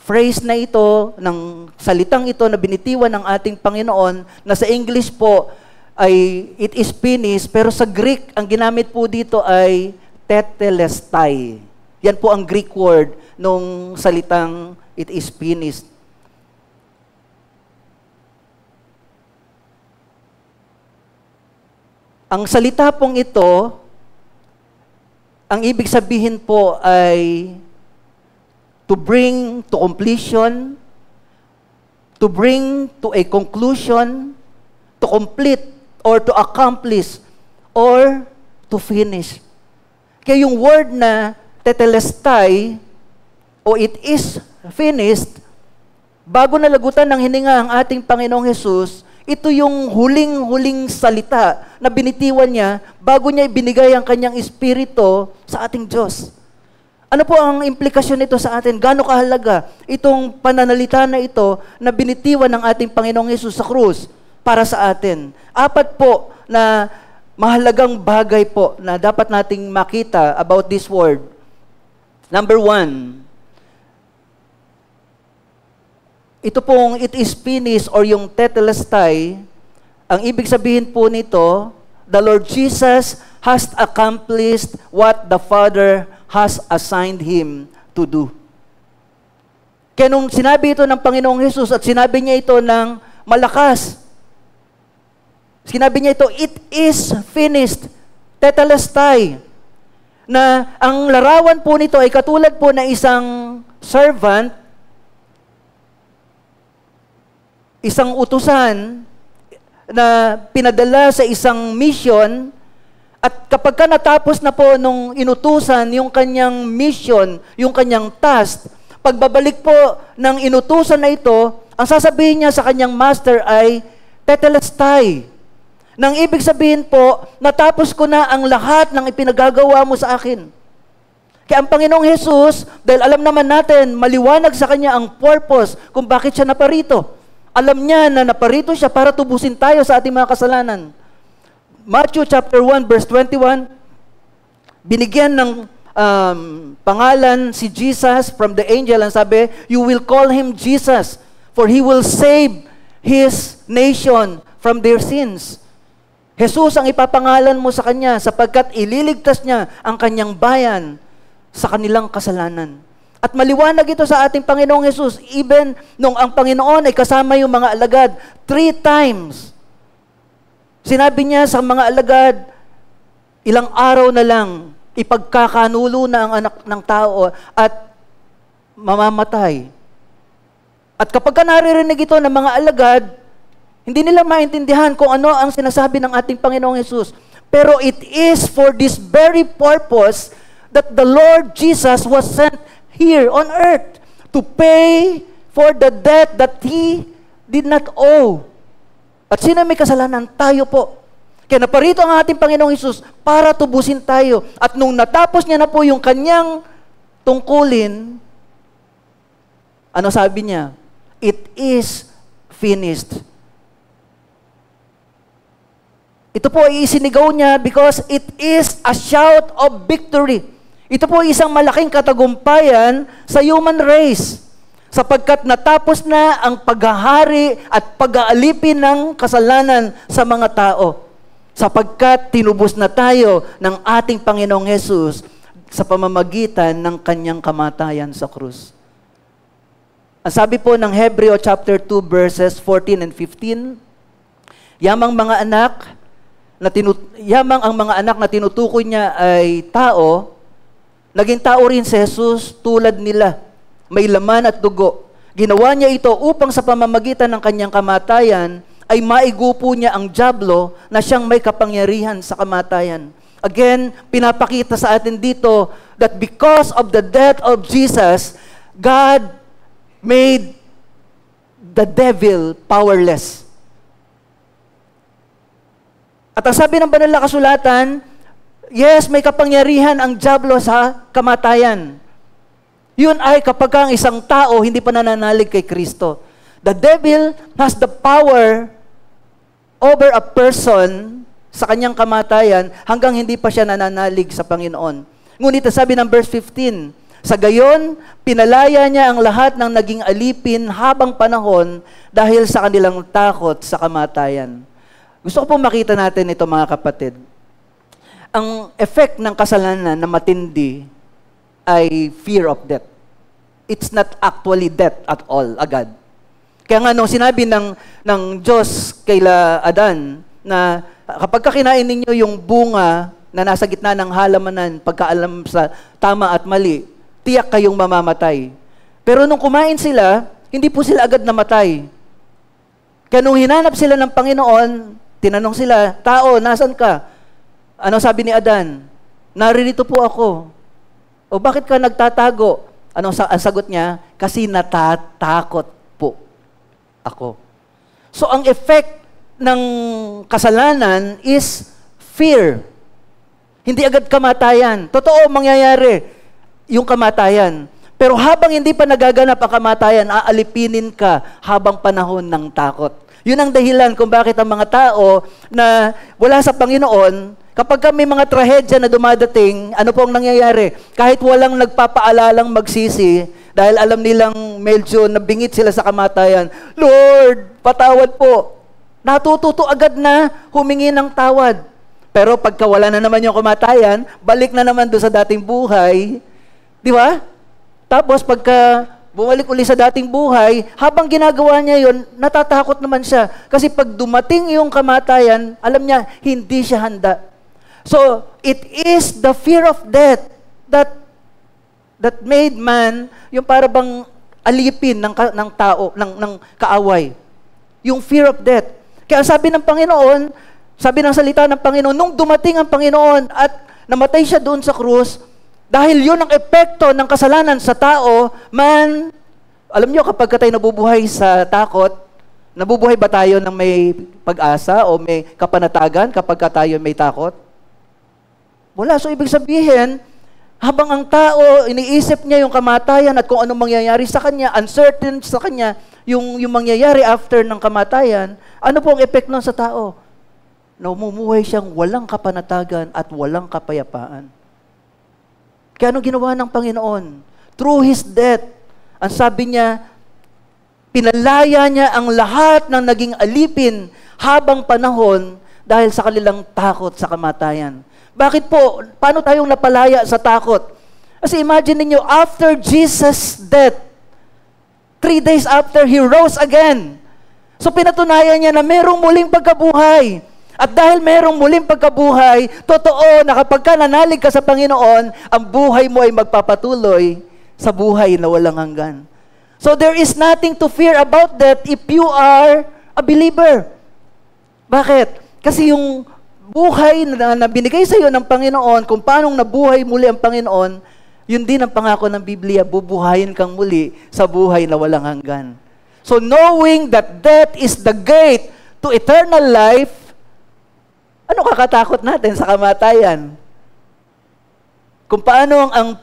phrase na ito, ng salitang ito na binitiwan ng ating Panginoon, na sa English po ay it is finished, pero sa Greek, ang ginamit po dito ay tetelestai. Yan po ang Greek word nung salitang it is finished. Ang salita pong ito, ang ibig sabihin po ay to bring to completion, to bring to a conclusion, to complete, or to accomplish, or to finish. Kaya yung word na tetelestai, o it is finished, bago nalagutan ng hininga ang ating Panginoong Hesus, ito yung huling-huling salita na binitiwan niya bago niya ibinigay ang kanyang espiritu sa ating Diyos. Ano po ang implikasyon nito sa atin? Gaano kahalaga itong pananalita na ito na binitiwan ng ating Panginoong Hesus sa krus para sa atin? 4 po na mahalagang bagay po na dapat nating makita about this word. Number 1, ito pong it is finished or yung tetelestai, ang ibig sabihin po nito, the Lord Jesus has accomplished what the Father has assigned Him to do. Kaya nung sinabi ito ng Panginoong Hesus at sinabi niya ito ng malakas, sinabi niya ito, it is finished, tetelestai, na ang larawan po nito ay katulad po na isang servant, isang utusan na pinadala sa isang mission, at kapag ka natapos na po nung inutusan yung kanyang mission, yung kanyang task, pagbabalik po ng inutusan na ito, ang sasabihin niya sa kanyang master ay, tetelestai. Nang ibig sabihin po, natapos ko na ang lahat ng ipinagagawa mo sa akin. Kaya ang Panginoong Hesus, dahil alam naman natin, maliwanag sa Kanya ang purpose kung bakit siya naparito. Alam niya na naparito siya para tubusin tayo sa ating mga kasalanan. Matthew chapter 1 verse 21, binigyan ng pangalan si Jesus from the angel, and sabi, you will call him Jesus, for he will save his nation from their sins. Jesus ang ipapangalan mo sa kanya sapagkat ililigtas niya ang kanyang bayan sa kanilang kasalanan. At maliwanag ito sa ating Panginoong Jesus, even nung ang Panginoon ay kasama yung mga alagad, 3 times. Sinabi niya sa mga alagad, ilang araw na lang, ipagkakanulo na ang anak ng tao at mamamatay. At kapag naririnig ito ng mga alagad, hindi nila maintindihan kung ano ang sinasabi ng ating Panginoong Jesus. Pero it is for this very purpose that the Lord Jesus was sent here on earth to pay for the debt that He did not owe. At sino may kasalanan? Tayo po. Kaya naparito ang ating Panginoong Jesus para tubusin tayo. At nung natapos niya na po yung kanyang tungkulin, ano sabi niya? It is finished. Ito po ay isinigaw niya because it is a shout of victory. Ito po ay isang malaking katagumpayan sa human race. Sapagkat natapos na ang paghahari at pag-aalipin ng kasalanan sa mga tao. Sapagkat tinubos na tayo ng ating Panginoong Hesus sa pamamagitan ng kanyang kamatayan sa krus. Ang sabi po ng Hebreo chapter 2 verses 14 and 15, yamang ang mga anak na tinutukoy niya ay tao, naging tao rin si Jesus tulad nila, may laman at dugo. Ginawa niya ito upang sa pamamagitan ng kanyang kamatayan ay maigupo niya ang dyablo na siyang may kapangyarihan sa kamatayan. Again, pinapakita sa atin dito that because of the death of Jesus, God made the devil powerless. At ang sabi ng banal na kasulatan, yes, may kapangyarihan ang dyablo sa kamatayan. Yun ay kapag ang isang tao hindi pa nananalig kay Kristo. The devil has the power over a person sa kanyang kamatayan hanggang hindi pa siya nananalig sa Panginoon. Ngunit sabi ng verse 15, sa gayon, pinalaya niya ang lahat ng naging alipin habang panahon dahil sa kanilang takot sa kamatayan. Gusto ko po makita natin ito mga kapatid. Ang effect ng kasalanan na matindi ay fear of death. It's not actually death at all, agad. Kaya nga nung sinabi ng Diyos kay Adan na kapag kinain ninyo yung bunga na nasa gitna ng halamanan, pagkaalam sa tama at mali, tiyak kayong mamamatay. Pero nung kumain sila, hindi po sila agad namatay. Kaya nung hinanap sila ng Panginoon, tinanong sila, tao, nasan ka? Ano sabi ni Adan? Naririto po ako. O bakit ka nagtatago? Ang sagot niya? Kasi natatakot po ako. So ang effect ng kasalanan is fear. Hindi agad kamatayan. Totoo, mangyayari yung kamatayan. Pero habang hindi pa nagaganap ang kamatayan, aalipinin ka habang panahon ng takot. Yun ang dahilan kung bakit ang mga tao na wala sa Panginoon, kapag may mga trahedya na dumadating, ano po ang nangyayari? Kahit walang nagpapaalalang magsisi, dahil alam nilang medyo nabingit sila sa kamatayan, Lord, patawad po. Natututo agad na humingi ng tawad. Pero pagka wala na naman yung kamatayan, balik na naman doon sa dating buhay. Di ba? Tapos pagka bumalik uli sa dating buhay, habang ginagawa niya yun, natatakot naman siya. Kasi pag dumating yung kamatayan, alam niya, hindi siya handa. So, it is the fear of death that made man yung para bang alipin ng tao, ng kaaway. Yung fear of death. Kaya sabi ng Panginoon, sabi ng salita ng Panginoon, nung dumating ang Panginoon at namatay siya doon sa krus, dahil yun ang epekto ng kasalanan sa tao, man, alam niyo kapag tayo nabubuhay sa takot, nabubuhay ba tayo ng may pag-asa o may kapanatagan kapag tayo may takot? Wala. So, ibig sabihin, habang ang tao, iniisip niya yung kamatayan at kung anong mangyayari sa kanya, uncertain sa kanya, yung mangyayari after ng kamatayan, ano po ang effect nun sa tao? Namumuhay siyang walang kapanatagan at walang kapayapaan. Kaya ano ginawa ng Panginoon? Through His death, ang sabi niya, pinalaya niya ang lahat ng naging alipin habang panahon dahil sa kanilang takot sa kamatayan. Bakit po? Paano tayong napalaya sa takot? Kasi imagine niyo after Jesus' death, 3 days after, He rose again. So pinatunayan niya na merong muling pagkabuhay. At dahil merong muling pagkabuhay, totoo na kapag ka nanalig ka sa Panginoon, ang buhay mo ay magpapatuloy sa buhay na walang hanggan. So there is nothing to fear about that if you are a believer. Bakit? Kasi yung buhay na binigay sa iyo ng Panginoon, kung paanong nabuhay muli ang Panginoon, yun din ang pangako ng Biblia, bubuhayin kang muli sa buhay na walang hanggan. So knowing that death is the gate to eternal life, ano kakatakot natin sa kamatayan? Kung paano ang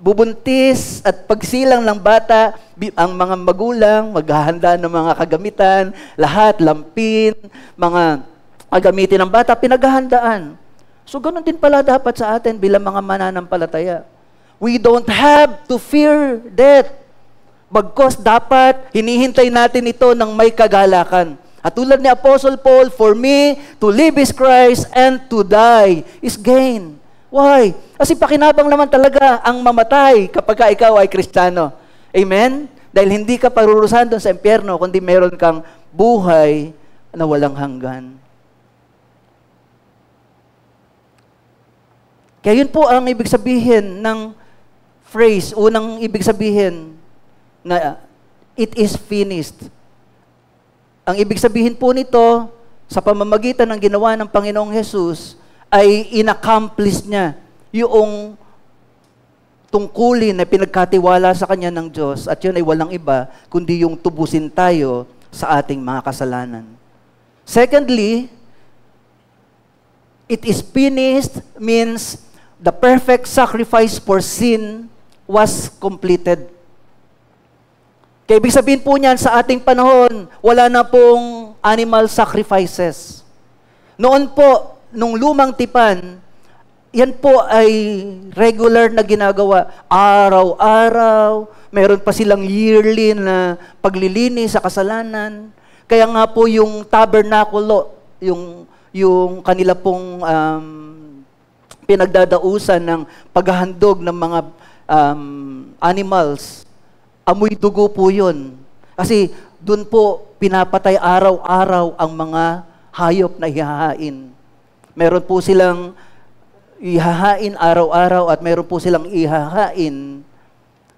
pagbubuntis at pagsilang ng bata, ang mga magulang, maghahanda ng mga kagamitan, lahat, lampin, mga kagamitin ng bata, pinaghahandaan. So, ganun din pala dapat sa atin bilang mga mananampalataya. We don't have to fear death. Bagkus dapat hinihintay natin ito ng may kagalakan. At tulad ni Apostle Paul, for me, to live is Christ and to die is gain. Why? Kasi pakinabang naman talaga ang mamatay kapag ikaw ay Kristiyano. Amen? Dahil hindi ka parurusahan doon sa impyerno, kundi meron kang buhay na walang hanggan. Kaya yun po ang ibig sabihin ng phrase, unang ibig sabihin na it is finished. Ang ibig sabihin po nito, sa pamamagitan ng ginawa ng Panginoong Hesus, ay inaccomplish niya yung tungkulin na pinagkatiwala sa Kanya ng Diyos, at yun ay walang iba, kundi yung tubusin tayo sa ating mga kasalanan. Secondly, it is finished means the perfect sacrifice for sin was completed. Kaya ibig sabihin po niyan, sa ating panahon, wala na pong animal sacrifices. Noon po, nung lumang tipan, yan po ay regular na ginagawa. Araw-araw, meron pa silang yearly na paglilinis sa kasalanan. Kaya nga po yung tabernakulo, yung kanila pong pinagdadausan ng paghahandog ng mga animals, amoy dugo po yun. Kasi doon po pinapatay araw-araw ang mga hayop na ihahain. Meron po silang ihahain araw-araw at meron po silang ihahain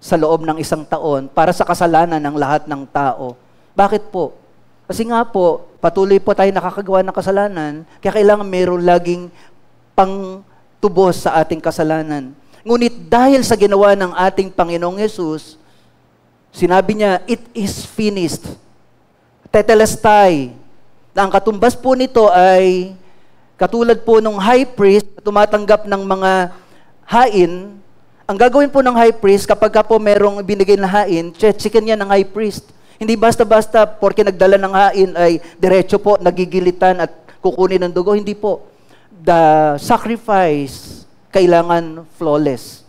sa loob ng 1 taon para sa kasalanan ng lahat ng tao. Bakit po? Kasi nga po, patuloy po tayo nakakagawa ng kasalanan, kaya kailangan meron laging pangtubos sa ating kasalanan. Ngunit dahil sa ginawa ng ating Panginoong Hesus, sinabi niya, it is finished. Tetelestai. Na ang katumbas po nito ay katulad po nung high priest, tumatanggap ng mga hain. Ang gagawin po ng high priest, kapag po merong binigay na hain, chicken niya ng high priest. Hindi basta-basta, porque nagdala ng hain ay diretso po, nagigilitan at kukunin ng dugo. Hindi po. The sacrifice, kailangan flawless.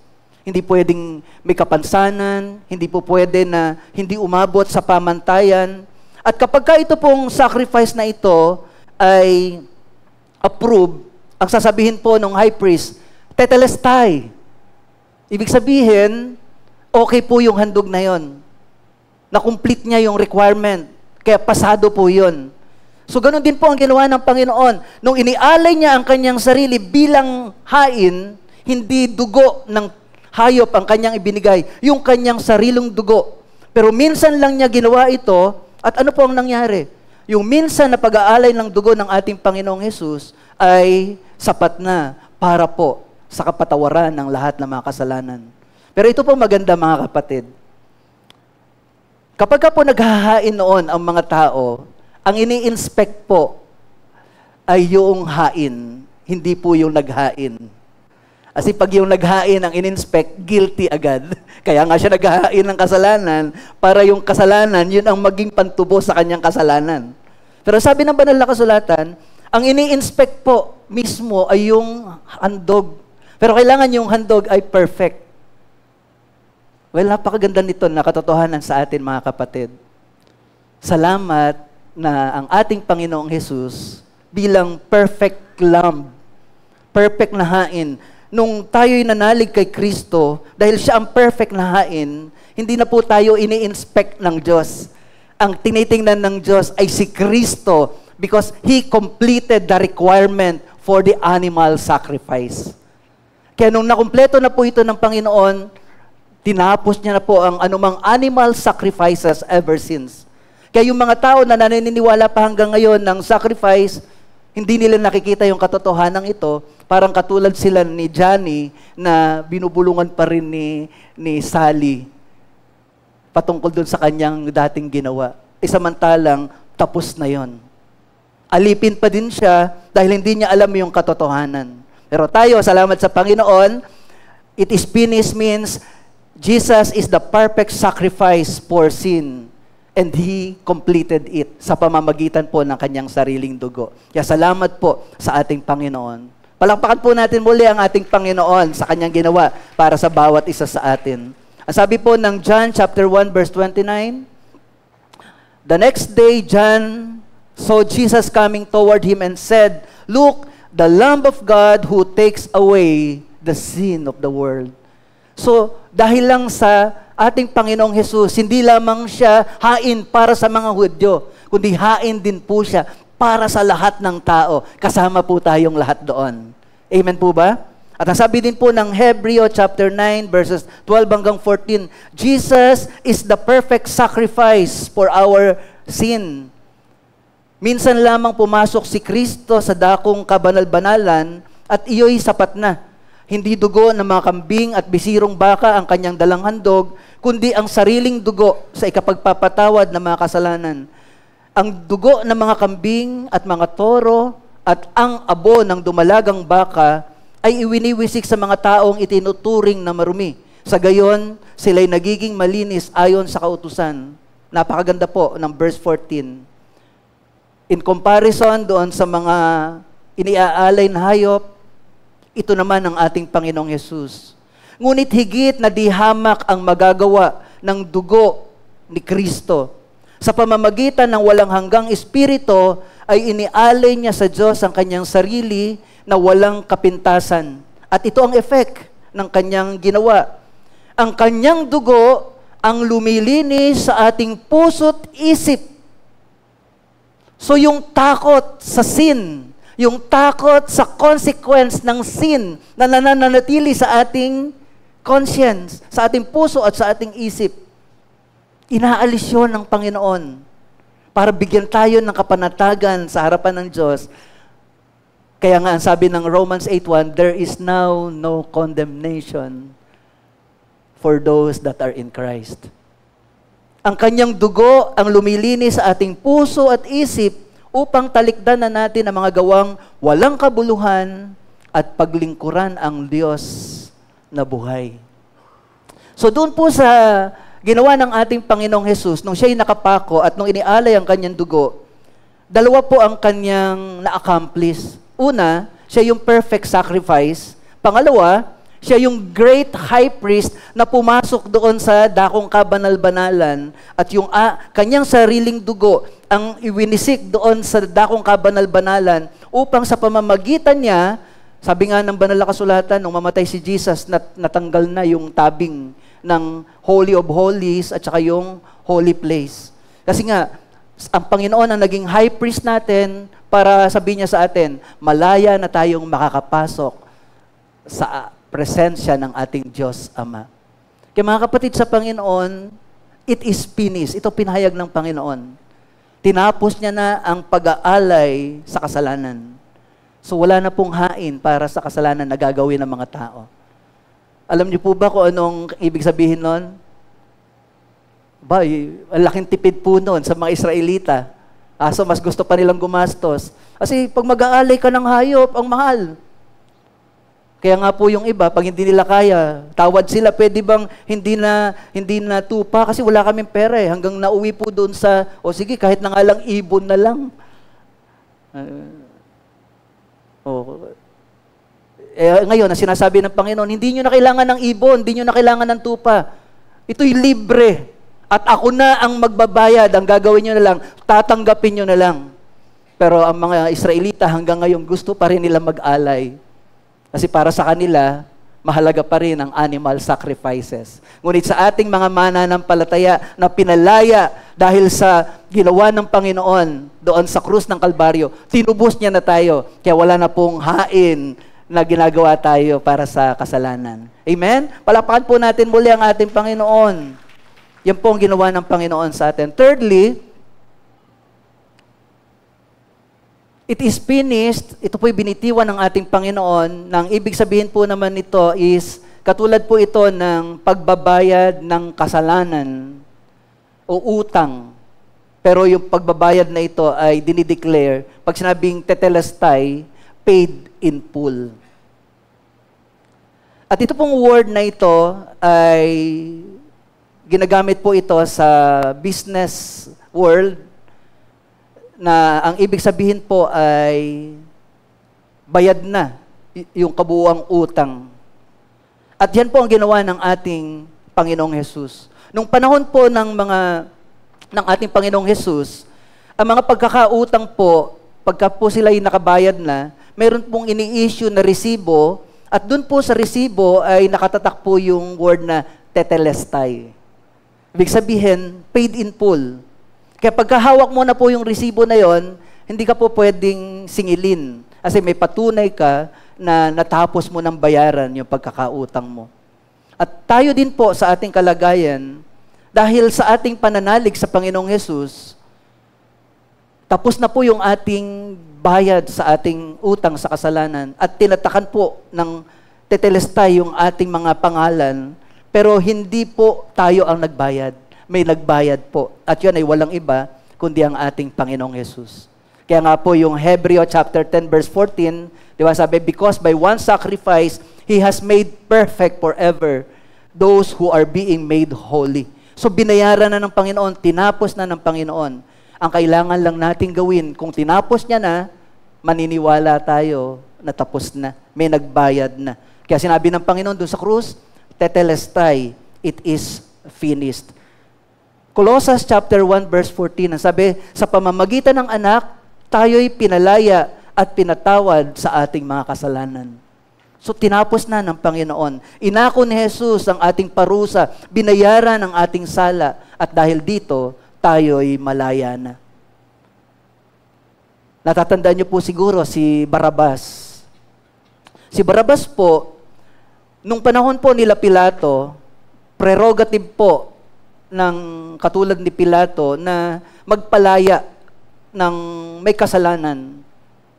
Hindi pwedeng may kapansanan, hindi po pwede na hindi umabot sa pamantayan. At kapag ka ito pong sacrifice na ito ay approved, ang sasabihin po ng high priest, tetelestai. Ibig sabihin, okay po yung handog na yon. Na-complete niya yung requirement. Kaya pasado po yun. So ganun din po ang ginawa ng Panginoon. Nung inialay niya ang kanyang sarili bilang hain, hindi dugo ng hayop ang kanyang ibinigay, yung kanyang sarilong dugo. Pero minsan lang niya ginawa ito, at ano po ang nangyari? Yung minsan na pag-aalay ng dugo ng ating Panginoong Hesus ay sapat na para po sa kapatawaran ng lahat ng mga kasalanan. Pero ito po maganda mga kapatid. Kapag po naghahain noon ang mga tao, ang ini-inspect po ay yung hain, hindi po yung naghain. Kasi pag yung naghain ang in-inspect, guilty agad. Kaya nga siya naghain ng kasalanan para yung kasalanan, yun ang maging pantubo sa kanyang kasalanan. Pero sabi ng banal na kasulatan, ang ini-inspect po mismo ay yung handog. Pero kailangan yung handog ay perfect. Well, napakaganda nito na katotohanan sa atin, mga kapatid. Salamat na ang ating Panginoong Jesus bilang perfect lamb, perfect na hain. Nung tayo'y nanalig kay Kristo, dahil siya ang perfect na hain, hindi na po tayo ini-inspect ng Diyos. Ang tinitingnan ng Diyos ay si Kristo because He completed the requirement for the animal sacrifice. Kaya nung nakumpleto na po ito ng Panginoon, tinapos niya na po ang anumang animal sacrifices ever since. Kaya yung mga tao na naniniwala pa hanggang ngayon ng sacrifice, hindi nila nakikita yung katotohanan ito. Parang katulad sila ni Johnny na binubulungan pa rin ni Sally patungkol dun sa kanyang dating ginawa. Samantalang tapos na yon. Alipin pa din siya dahil hindi niya alam yung katotohanan. Pero tayo, salamat sa Panginoon, it is finished means Jesus is the perfect sacrifice for sin. And He completed it sa pamamagitan po ng kanyang sariling dugo. Kaya salamat po sa ating Panginoon. Palakpakan po natin muli ang ating Panginoon sa kanyang ginawa para sa bawat isa sa atin. Ang sabi po ng John chapter 1 verse 29, the next day John saw Jesus coming toward him and said, "Look, the Lamb of God who takes away the sin of the world." So, dahil lang sa ating Panginoong Jesus, hindi lamang siya hain para sa mga Hudyo, kundi hain din po siya para sa lahat ng tao. Kasama po tayong lahat doon. Amen po ba? At ang sabi din po ng Hebreo chapter 9 verses 12 hanggang 14, Jesus is the perfect sacrifice for our sin. Minsan lamang pumasok si Kristo sa dakong kabanal-banalan at iyo'y sapat na. Hindi dugo ng mga kambing at bisirong baka ang kanyang dalang handog, kundi ang sariling dugo sa ikapagpapatawad ng mga kasalanan. Ang dugo ng mga kambing at mga toro at ang abo ng dumalagang baka ay iwiniwisik sa mga taong itinuturing na marumi. Sa gayon, sila'y nagiging malinis ayon sa kautusan. Napakaganda po ng verse 14. In comparison doon sa mga iniaalay na hayop, ito naman ang ating Panginoong Yesus. Ngunit higit na di hamak ang magagawa ng dugo ni Kristo. Sa pamamagitan ng walang hanggang espiritu, ay inialay niya sa Diyos ang kanyang sarili na walang kapintasan. At ito ang effect ng kanyang ginawa. Ang kanyang dugo ang lumilinis sa ating puso't isip. So yung takot sa sin, yung takot sa consequence ng sin na nananatili sa ating conscience, sa ating puso at sa ating isip, inaalis yun ng Panginoon para bigyan tayo ng kapanatagan sa harapan ng Diyos. Kaya nga, ang sabi ng Romans 8:1, there is now no condemnation for those that are in Christ. Ang kanyang dugo ang lumilinis sa ating puso at isip upang talikdan na natin ang mga gawang walang kabuluhan at paglingkuran ang Diyos na buhay. So doon po sa ginawa ng ating Panginoong Jesus, nung siya'y nakapako at nung inialay ang kanyang dugo, dalawa po ang kanyang na-accomplish. Una, siya yung perfect sacrifice. Pangalawa, siya yung great high priest na pumasok doon sa dakong kabanal-banalan at yung kanyang sariling dugo ang iwinisik doon sa dakong kabanal-banalan upang sa pamamagitan niya, sabi nga ng banal na kasulatan, nung mamatay si Jesus, natanggal na yung tabing ng Holy of Holies at saka yung Holy Place. Kasi nga, ang Panginoon ang naging high priest natin para sabihin niya sa atin, malaya na tayong makakapasok sa presensya ng ating Diyos Ama. Kaya mga kapatid sa Panginoon, it is finished. Ito pinahayag ng Panginoon. Tinapos niya na ang pag-aalay sa kasalanan. So wala na pong hain para sa kasalanan na gagawin ng mga tao. Alam niyo po ba kung anong ibig sabihin nun? Ang laking tipid po nun sa mga Israelita. So mas gusto pa nilang gumastos. Kasi pag mag-aalay ka ng hayop, ang mahal. Kaya nga po yung iba, pag hindi nila kaya, tawad sila, pwede bang hindi na tupa kasi wala kaming pera eh. Hanggang nauwi po doon sa, o sige, kahit na nga lang ibon na lang. Ngayon, ang sinasabi ng Panginoon, hindi nyo na kailangan ng ibon, hindi nyo na kailangan ng tupa. Ito'y libre. At ako na ang magbabayad, ang gagawin nyo na lang, tatanggapin nyo na lang. Pero ang mga Israelita hanggang ngayon gusto pa rin nila mag-alay. Kasi para sa kanila, mahalaga pa rin ang animal sacrifices. Ngunit sa ating mga mananampalataya na pinalaya dahil sa ginawa ng Panginoon doon sa krus ng Kalbaryo, tinubos niya na tayo. Kaya wala na pong hain na ginagawa tayo para sa kasalanan. Amen? Palakpakan po natin muli ang ating Panginoon. Yan po ang ginawa ng Panginoon sa atin. Thirdly, it is finished. Ito po'y binitiwan ng ating Panginoon. Nang ibig sabihin po naman nito is, katulad po ito ng pagbabayad ng kasalanan o utang. Pero yung pagbabayad na ito ay dinideclare, pag sinabing tetelestai, paid in full. At ito pong word na ito ay ginagamit po ito sa business world, na ang ibig sabihin po ay bayad na yung kabuuang utang. At yan po ang ginawa ng ating Panginoong Hesus. Nung panahon po ng ating Panginoong Hesus, ang mga pagkakautang po, pagka po sila ay nakabayad na, mayroon pong ini-issue na resibo, at dun po sa resibo ay nakatatak po yung word na tetelestai. Ibig sabihin, paid in full. Kaya pagkahawak mo na po yung resibo na yon, hindi ka po pwedeng singilin. Kasi may patunay ka na natapos mo ng bayaran yung pagkakautang mo. At tayo din po sa ating kalagayan, dahil sa ating pananalig sa Panginoong Hesus, tapos na po yung ating bayad sa ating utang sa kasalanan at tinatakan po ng tetelestai yung ating mga pangalan, pero hindi po tayo ang nagbayad. May nagbayad po. At yun ay walang iba, kundi ang ating Panginoong Hesus. Kaya nga po yung Hebreo chapter 10 verse 14, di ba sabi, because by one sacrifice, He has made perfect forever those who are being made holy. So binayaran na ng Panginoon, tinapos na ng Panginoon. Ang kailangan lang nating gawin, kung tinapos niya na, maniniwala tayo na tapos na. May nagbayad na. Kaya sinabi ng Panginoon doon sa krus, tetelestai, it is finished. Colossians chapter 1 verse 14, ang sabi, sa pamamagitan ng anak, tayo'y pinalaya at pinatawad sa ating mga kasalanan. So tinapos na ng Panginoon. Inako ni Jesus ang ating parusa, binayaran ang ating sala, at dahil dito, tayo'y malaya na. Natatandaan niyo po siguro si Barrabas. Si Barrabas po, nung panahon po nila Pilato, prerogative po ng katulad ni Pilato na magpalaya ng may kasalanan.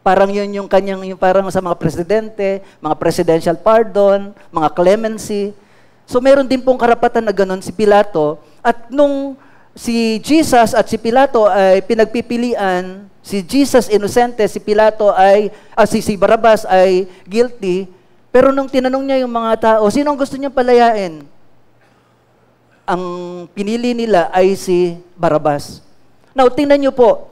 Parang yun yung kanyang, yung parang sa mga presidente, mga presidential pardon, mga clemency. So meron din pong karapatan na ganun si Pilato. At nung si Jesus at si Pilato ay pinagpipilian, si Jesus inosente, si Pilato ay, si Barrabas ay guilty, pero nung tinanong niya yung mga tao, sino ang gusto niyang palayain? Ang pinili nila ay si Barrabas. Now, tingnan niyo po,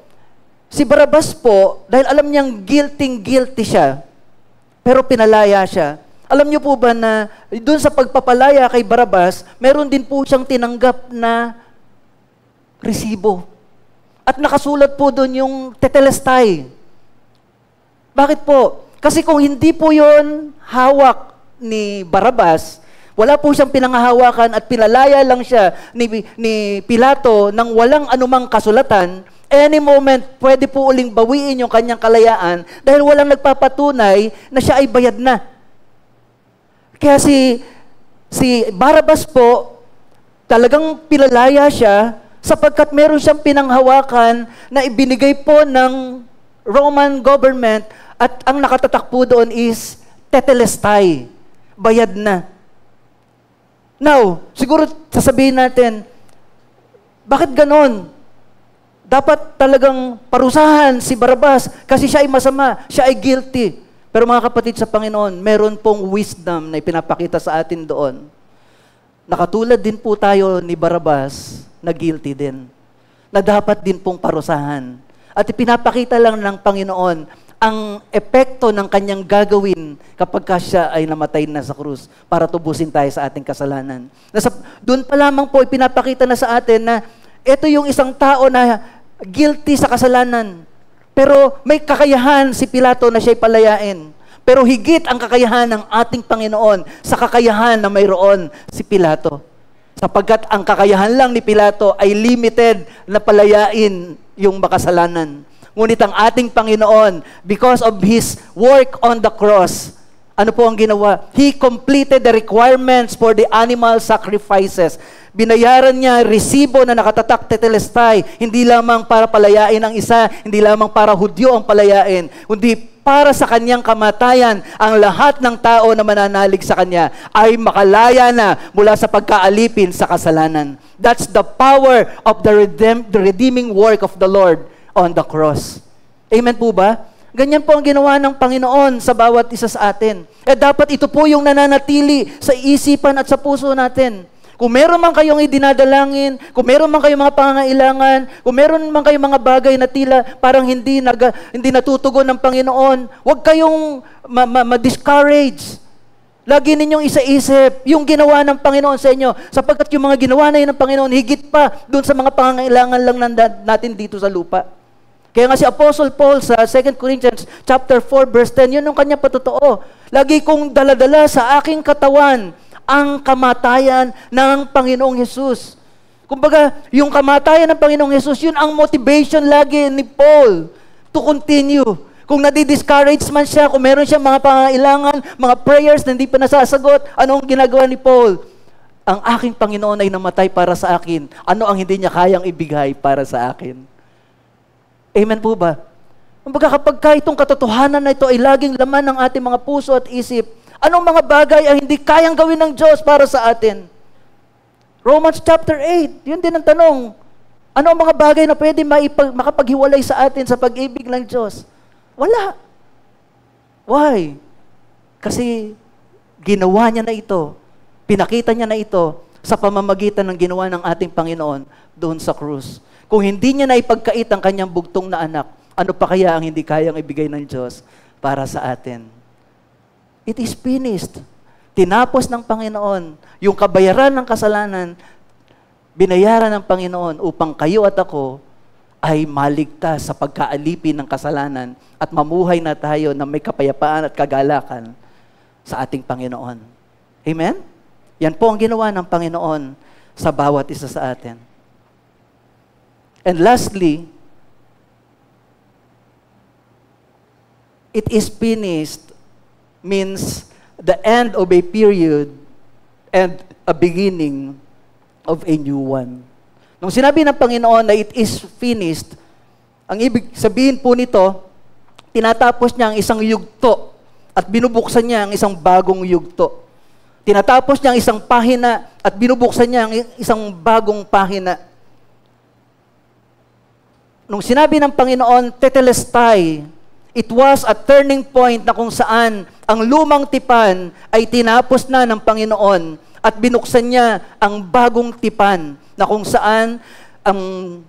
si Barrabas po, dahil alam niyang guilty siya, pero pinalaya siya. Alam niyo po ba na doon sa pagpapalaya kay Barrabas, meron din po siyang tinanggap na resibo. At nakasulat po doon yung tetelestai. Bakit po? Kasi kung hindi po yon hawak ni Barrabas, wala po siyang pinanghahawakan at pinalaya lang siya ni Pilato nang walang anumang kasulatan, any moment, pwede po uling bawiin yung kanyang kalayaan dahil walang nagpapatunay na siya ay bayad na. Kaya si Barrabas po, talagang pinalaya siya sapagkat meron siyang pinanghawakan na ibinigay po ng Roman government at ang nakatatak po doon is tetelestai, bayad na. Now, siguro sasabihin natin, bakit ganon? Dapat talagang parusahan si Barrabas kasi siya ay masama, siya ay guilty. Pero mga kapatid sa Panginoon, meron pong wisdom na ipinapakita sa atin doon. Nakatulad din po tayo ni Barrabas na guilty din. Na dapat din pong parusahan. At ipinapakita lang ng Panginoon ang epekto ng kanyang gagawin kapag siya ay namatay na sa krus para tubusin tayo sa ating kasalanan. Doon pa lamang po ipinapakita na sa atin na ito yung isang tao na guilty sa kasalanan. Pero may kakayahan si Pilato na siya'y palayain. Pero higit ang kakayahan ng ating Panginoon sa kakayahan na mayroon si Pilato. Sapagkat ang kakayahan lang ni Pilato ay limited na palayain yung makasalanan. Ngunit ang ating Panginoon, because of His work on the cross, ano po ang ginawa? He completed the requirements for the animal sacrifices. Binayaran niya resibo na nakatatak tetelestai, hindi lamang para palayain ang isa, hindi lamang para Hudyo ang palayain, kundi para sa kanyang kamatayan, ang lahat ng tao na mananalig sa kanya ay makalaya na mula sa pagkaalipin sa kasalanan. That's the power of the redeeming work of the Lord on the cross. Amen po ba? Ganyan po ang ginawa ng Panginoon sa bawat isa sa atin. Dapat ito po yung nananatili sa isipan at sa puso natin. Kung meron man kayong idinadalangin, kung meron man kayong mga pangangailangan, kung meron man kayong mga bagay na tila parang hindi natutugon ng Panginoon, huwag kayong ma-discourage. Lagi ninyong isa-isip yung ginawa ng Panginoon sa inyo, sapagkat yung mga ginawa na yun ng Panginoon, higit pa dun sa mga pangangailangan lang natin dito sa lupa. Kaya nga si Apostle Paul sa 2 Corinthians chapter 4 verse 10, yun yung kanya patotoo. Lagi kong daladala sa aking katawan ang kamatayan ng Panginoong Hesus. Kumbaga, yung kamatayan ng Panginoong Hesus, yun ang motivation lagi ni Paul to continue. Kung nadi-discourage man siya, kung meron siyang mga pangailangan, mga prayers na hindi pa nasasagot, ano ang ginagawa ni Paul? Ang aking Panginoon ay namatay para sa akin. Ano ang hindi niya kayang ibigay para sa akin? Amen po ba? Kumbaga kapag itong katotohanan na ito ay laging laman ng ating mga puso at isip, anong mga bagay ang hindi kayang gawin ng Diyos para sa atin? Romans chapter 8, yun din ang tanong. Ano ang mga bagay na pwede makapaghiwalay sa atin sa pag-ibig ng Diyos? Wala. Why? Kasi ginawa niya na ito, pinakita niya na ito sa pamamagitan ng ginawa ng ating Panginoon doon sa krus. Kung hindi niya na ipagkait ang kanyang bugtong na anak, ano pa kaya ang hindi kayang ibigay ng Diyos para sa atin? It is finished. Tinapos ng Panginoon. Yung kabayaran ng kasalanan, binayaran ng Panginoon upang kayo at ako ay maligtas sa pagkaalipin ng kasalanan at mamuhay na tayo na may kapayapaan at kagalakan sa ating Panginoon. Amen? Yan po ang ginawa ng Panginoon sa bawat isa sa atin. And lastly, it is finished means the end of a period and a beginning of a new one. Nung sinabi ng Panginoon na it is finished, ang ibig sabihin po nito, tinatapos niya ang isang yugto at binubuksan niya ang isang bagong yugto. Tinatapos niya ang isang pahina at binubuksan niya ang isang bagong pahina. Nung sinabi ng Panginoon, tetelestai, it was a turning point na kung saan ang lumang tipan ay tinapos na ng Panginoon at binuksan niya ang bagong tipan na kung saan ang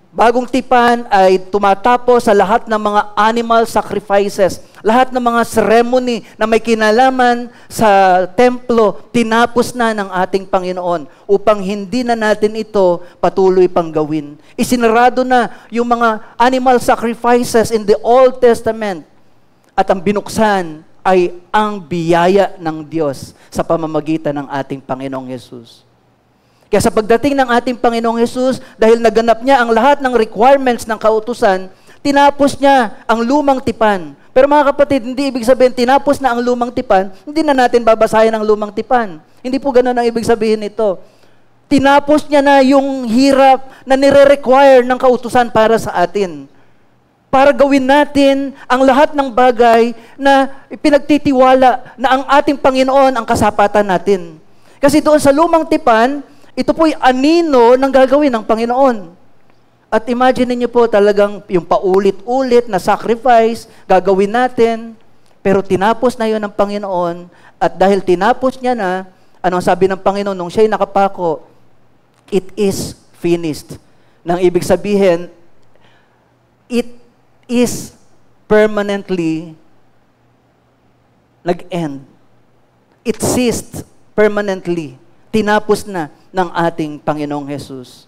bagong tipan ay tumatapos sa lahat ng mga animal sacrifices, lahat ng mga ceremony na may kinalaman sa templo, tinapos na ng ating Panginoon upang hindi na natin ito patuloy pang gawin. Isinarado na yung mga animal sacrifices in the Old Testament at ang binuksan ay ang biyaya ng Diyos sa pamamagitan ng ating Panginoong Hesus. Kaya sa pagdating ng ating Panginoong Hesus, dahil naganap niya ang lahat ng requirements ng kautusan, tinapos niya ang lumang tipan. Pero mga kapatid, hindi ibig sabihin tinapos na ang lumang tipan, hindi na natin babasahin ang lumang tipan. Hindi po ganun ang ibig sabihin nito. Tinapos niya na yung hirap na nire-require ng kautusan para sa atin. Para gawin natin ang lahat ng bagay na pinagtitiwala na ang ating Panginoon ang kasapatan natin. Kasi doon sa lumang tipan, ito po'y anino ng gagawin ng Panginoon. At imagine niyo po talagang yung paulit-ulit na sacrifice, gagawin natin. Pero tinapos na yon ng Panginoon, at dahil tinapos niya na, ano ang sabi ng Panginoon nung siya'y nakapako? It is finished. Nang ibig sabihin, it is permanently nag-end. It ceased permanently. Tinapos na ng ating Panginoong Jesus.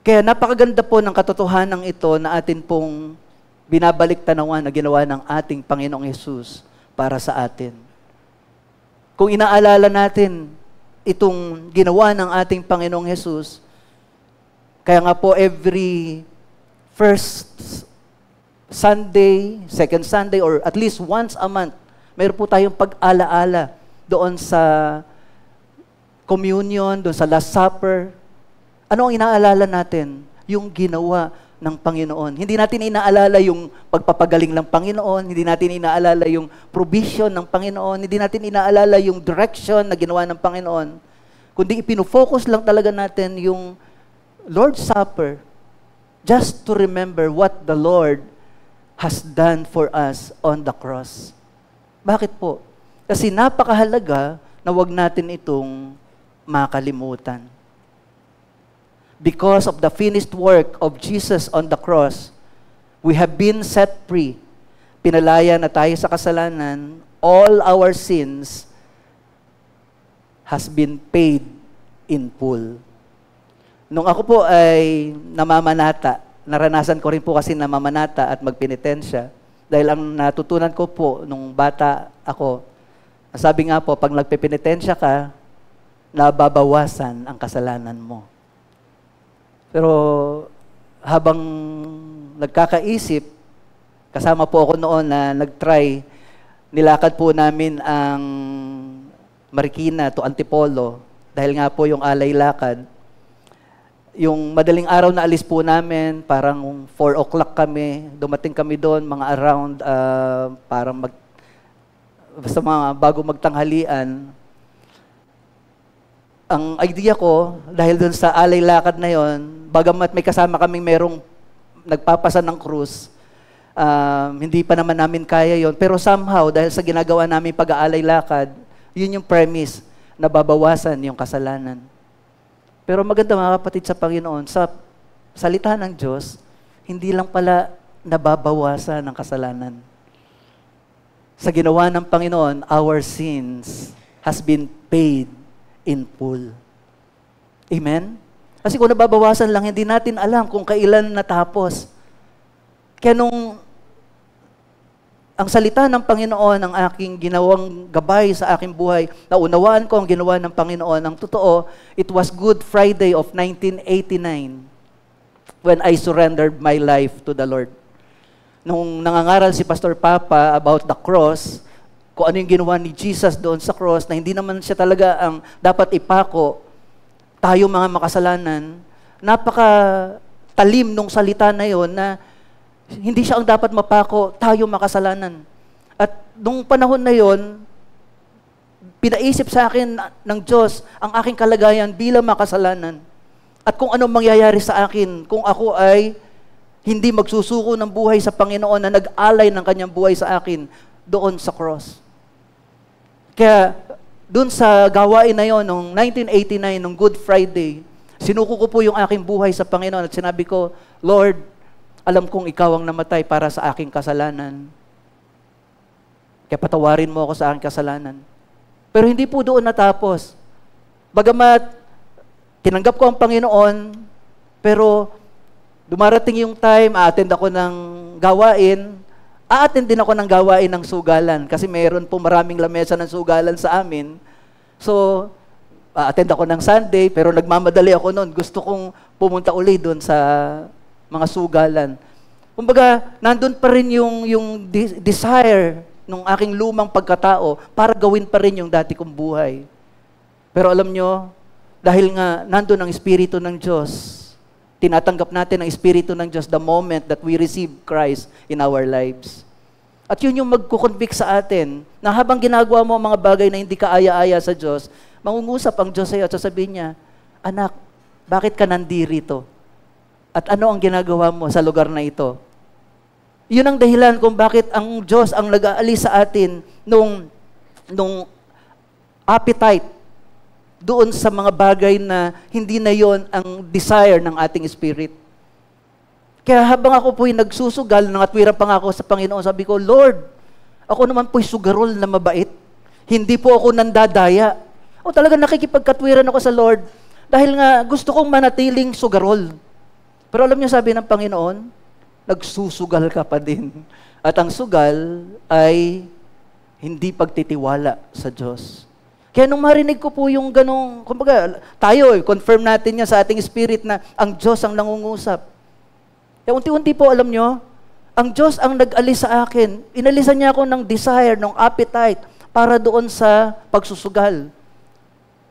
Kaya napakaganda po ng katotohanan ito na atin pong binabalik tanawan na ginawa ng ating Panginoong Jesus para sa atin. Kung inaalala natin itong ginawa ng ating Panginoong Jesus, kaya nga po every first Sunday, second Sunday, or at least once a month, mayroon po tayong pag-alaala doon sa communion, doon sa Last Supper. Ano ang inaalala natin? Yung ginawa ng Panginoon. Hindi natin inaalala yung pagpapagaling ng Panginoon, hindi natin inaalala yung provision ng Panginoon, hindi natin inaalala yung direction na ginawa ng Panginoon, kundi ipinofocus lang talaga natin yung Lord's Supper just to remember what the Lord has done for us on the cross. Bakit po? Kasi napakahalaga na wag natin itong makalimutan. Because of the finished work of Jesus on the cross, we have been set free. Pinalaya na tayo sa kasalanan. All our sins has been paid in full. Nung ako po ay namamanata, naranasan ko rin po kasi namamanata at magpenitensya. Dahil ang natutunan ko po nung bata ako, sabi nga po, pag nagpepenitensya ka, nababawasan ang kasalanan mo. Pero habang nagkakaisip, kasama po ako noon na nag-try, nilakad po namin ang Marikina to Antipolo, dahil nga po yung alay lakad. Yung madaling araw na alis po namin, parang 4 o'clock kami, dumating kami doon, mga around, basta mga bago magtanghalian. Ang idea ko, dahil doon sa alay lakad na yon, bagamat may kasama kaming merong nagpapasa ng krus, hindi pa naman namin kaya yon. Pero somehow, dahil sa ginagawa namin pag-aalay lakad, yun yung premise na babawasan yung kasalanan. Pero maganda mga kapatid sa Panginoon, sa salita ng Diyos, hindi lang pala nababawasan ang kasalanan. Sa ginawa ng Panginoon, our sins has been paid in full. Amen? Kasi kung nababawasan lang, hindi natin alam kung kailan natapos. Kaya nung ang salita ng Panginoon, ang aking ginawang gabay sa aking buhay, naunawaan ko ang ginawa ng Panginoon. Ang totoo, it was Good Friday of 1989 when I surrendered my life to the Lord. Nung nangangaral si Pastor Papa about the cross, kung ano yung ginawa ni Jesus doon sa cross, na hindi naman siya talaga ang dapat ipako, tayo mga makasalanan, napaka-talim nung salita na yon na hindi siya ang dapat mapako, tayo makasalanan. At nung panahon na yon, pinaisip sa akin ng Diyos ang aking kalagayan bilang makasalanan. At kung anong mangyayari sa akin, kung ako ay hindi magsusuko ng buhay sa Panginoon na nag-alay ng kanyang buhay sa akin doon sa cross. Kaya, doon sa gawain na yon, noong 1989, noong Good Friday, sinuko ko po yung aking buhay sa Panginoon at sinabi ko, Lord, alam kong ikaw ang namatay para sa aking kasalanan. Kaya patawarin mo ako sa aking kasalanan. Pero hindi po doon natapos. Bagamat, tinanggap ko ang Panginoon, pero dumarating yung time, a-attend ako ng gawain, a-attend din ako ng gawain ng sugalan kasi mayroon po maraming lamesa ng sugalan sa amin. So, a-attend ako ng Sunday, pero nagmamadali ako noon. Gusto kong pumunta uli doon sa mga sugalan. Kumbaga, nandun pa rin yung desire ng aking lumang pagkatao para gawin pa rin yung dati kong buhay. Pero alam nyo, dahil nga nandun ang Espiritu ng Diyos, tinatanggap natin ang Espiritu ng Diyos the moment that we receive Christ in our lives. At yun yung magkukonvict sa atin na habang ginagawa mo ang mga bagay na hindi ka aya-aya sa Diyos, mangungusap ang Diyos sa iyo at sasabihin niya, anak, bakit ka nandirito? At ano ang ginagawa mo sa lugar na ito? Yun ang dahilan kung bakit ang Diyos ang nag-aalis sa atin nung appetite doon sa mga bagay na hindi na yon ang desire ng ating spirit. Kaya habang ako po'y nagsusugal, nangatwiran pa nga ako sa Panginoon, sabi ko, Lord, ako naman po'y sugarol na mabait. Hindi po ako nandadaya. O talaga nakikipagkatwiran ako sa Lord dahil nga gusto kong manatiling sugarol. Pero alam niyo, sabi ng Panginoon, nagsusugal ka pa din. At ang sugal ay hindi pagtitiwala sa Diyos. Kaya nung marinig ko po yung ganong, kumbaga, tayo, confirm natin niya sa ating spirit na ang Diyos ang nangungusap. Kaya unti-unti po, alam nyo, ang Diyos ang nag-alis sa akin. Inalisan niya ako ng desire, ng appetite, para doon sa pagsusugal.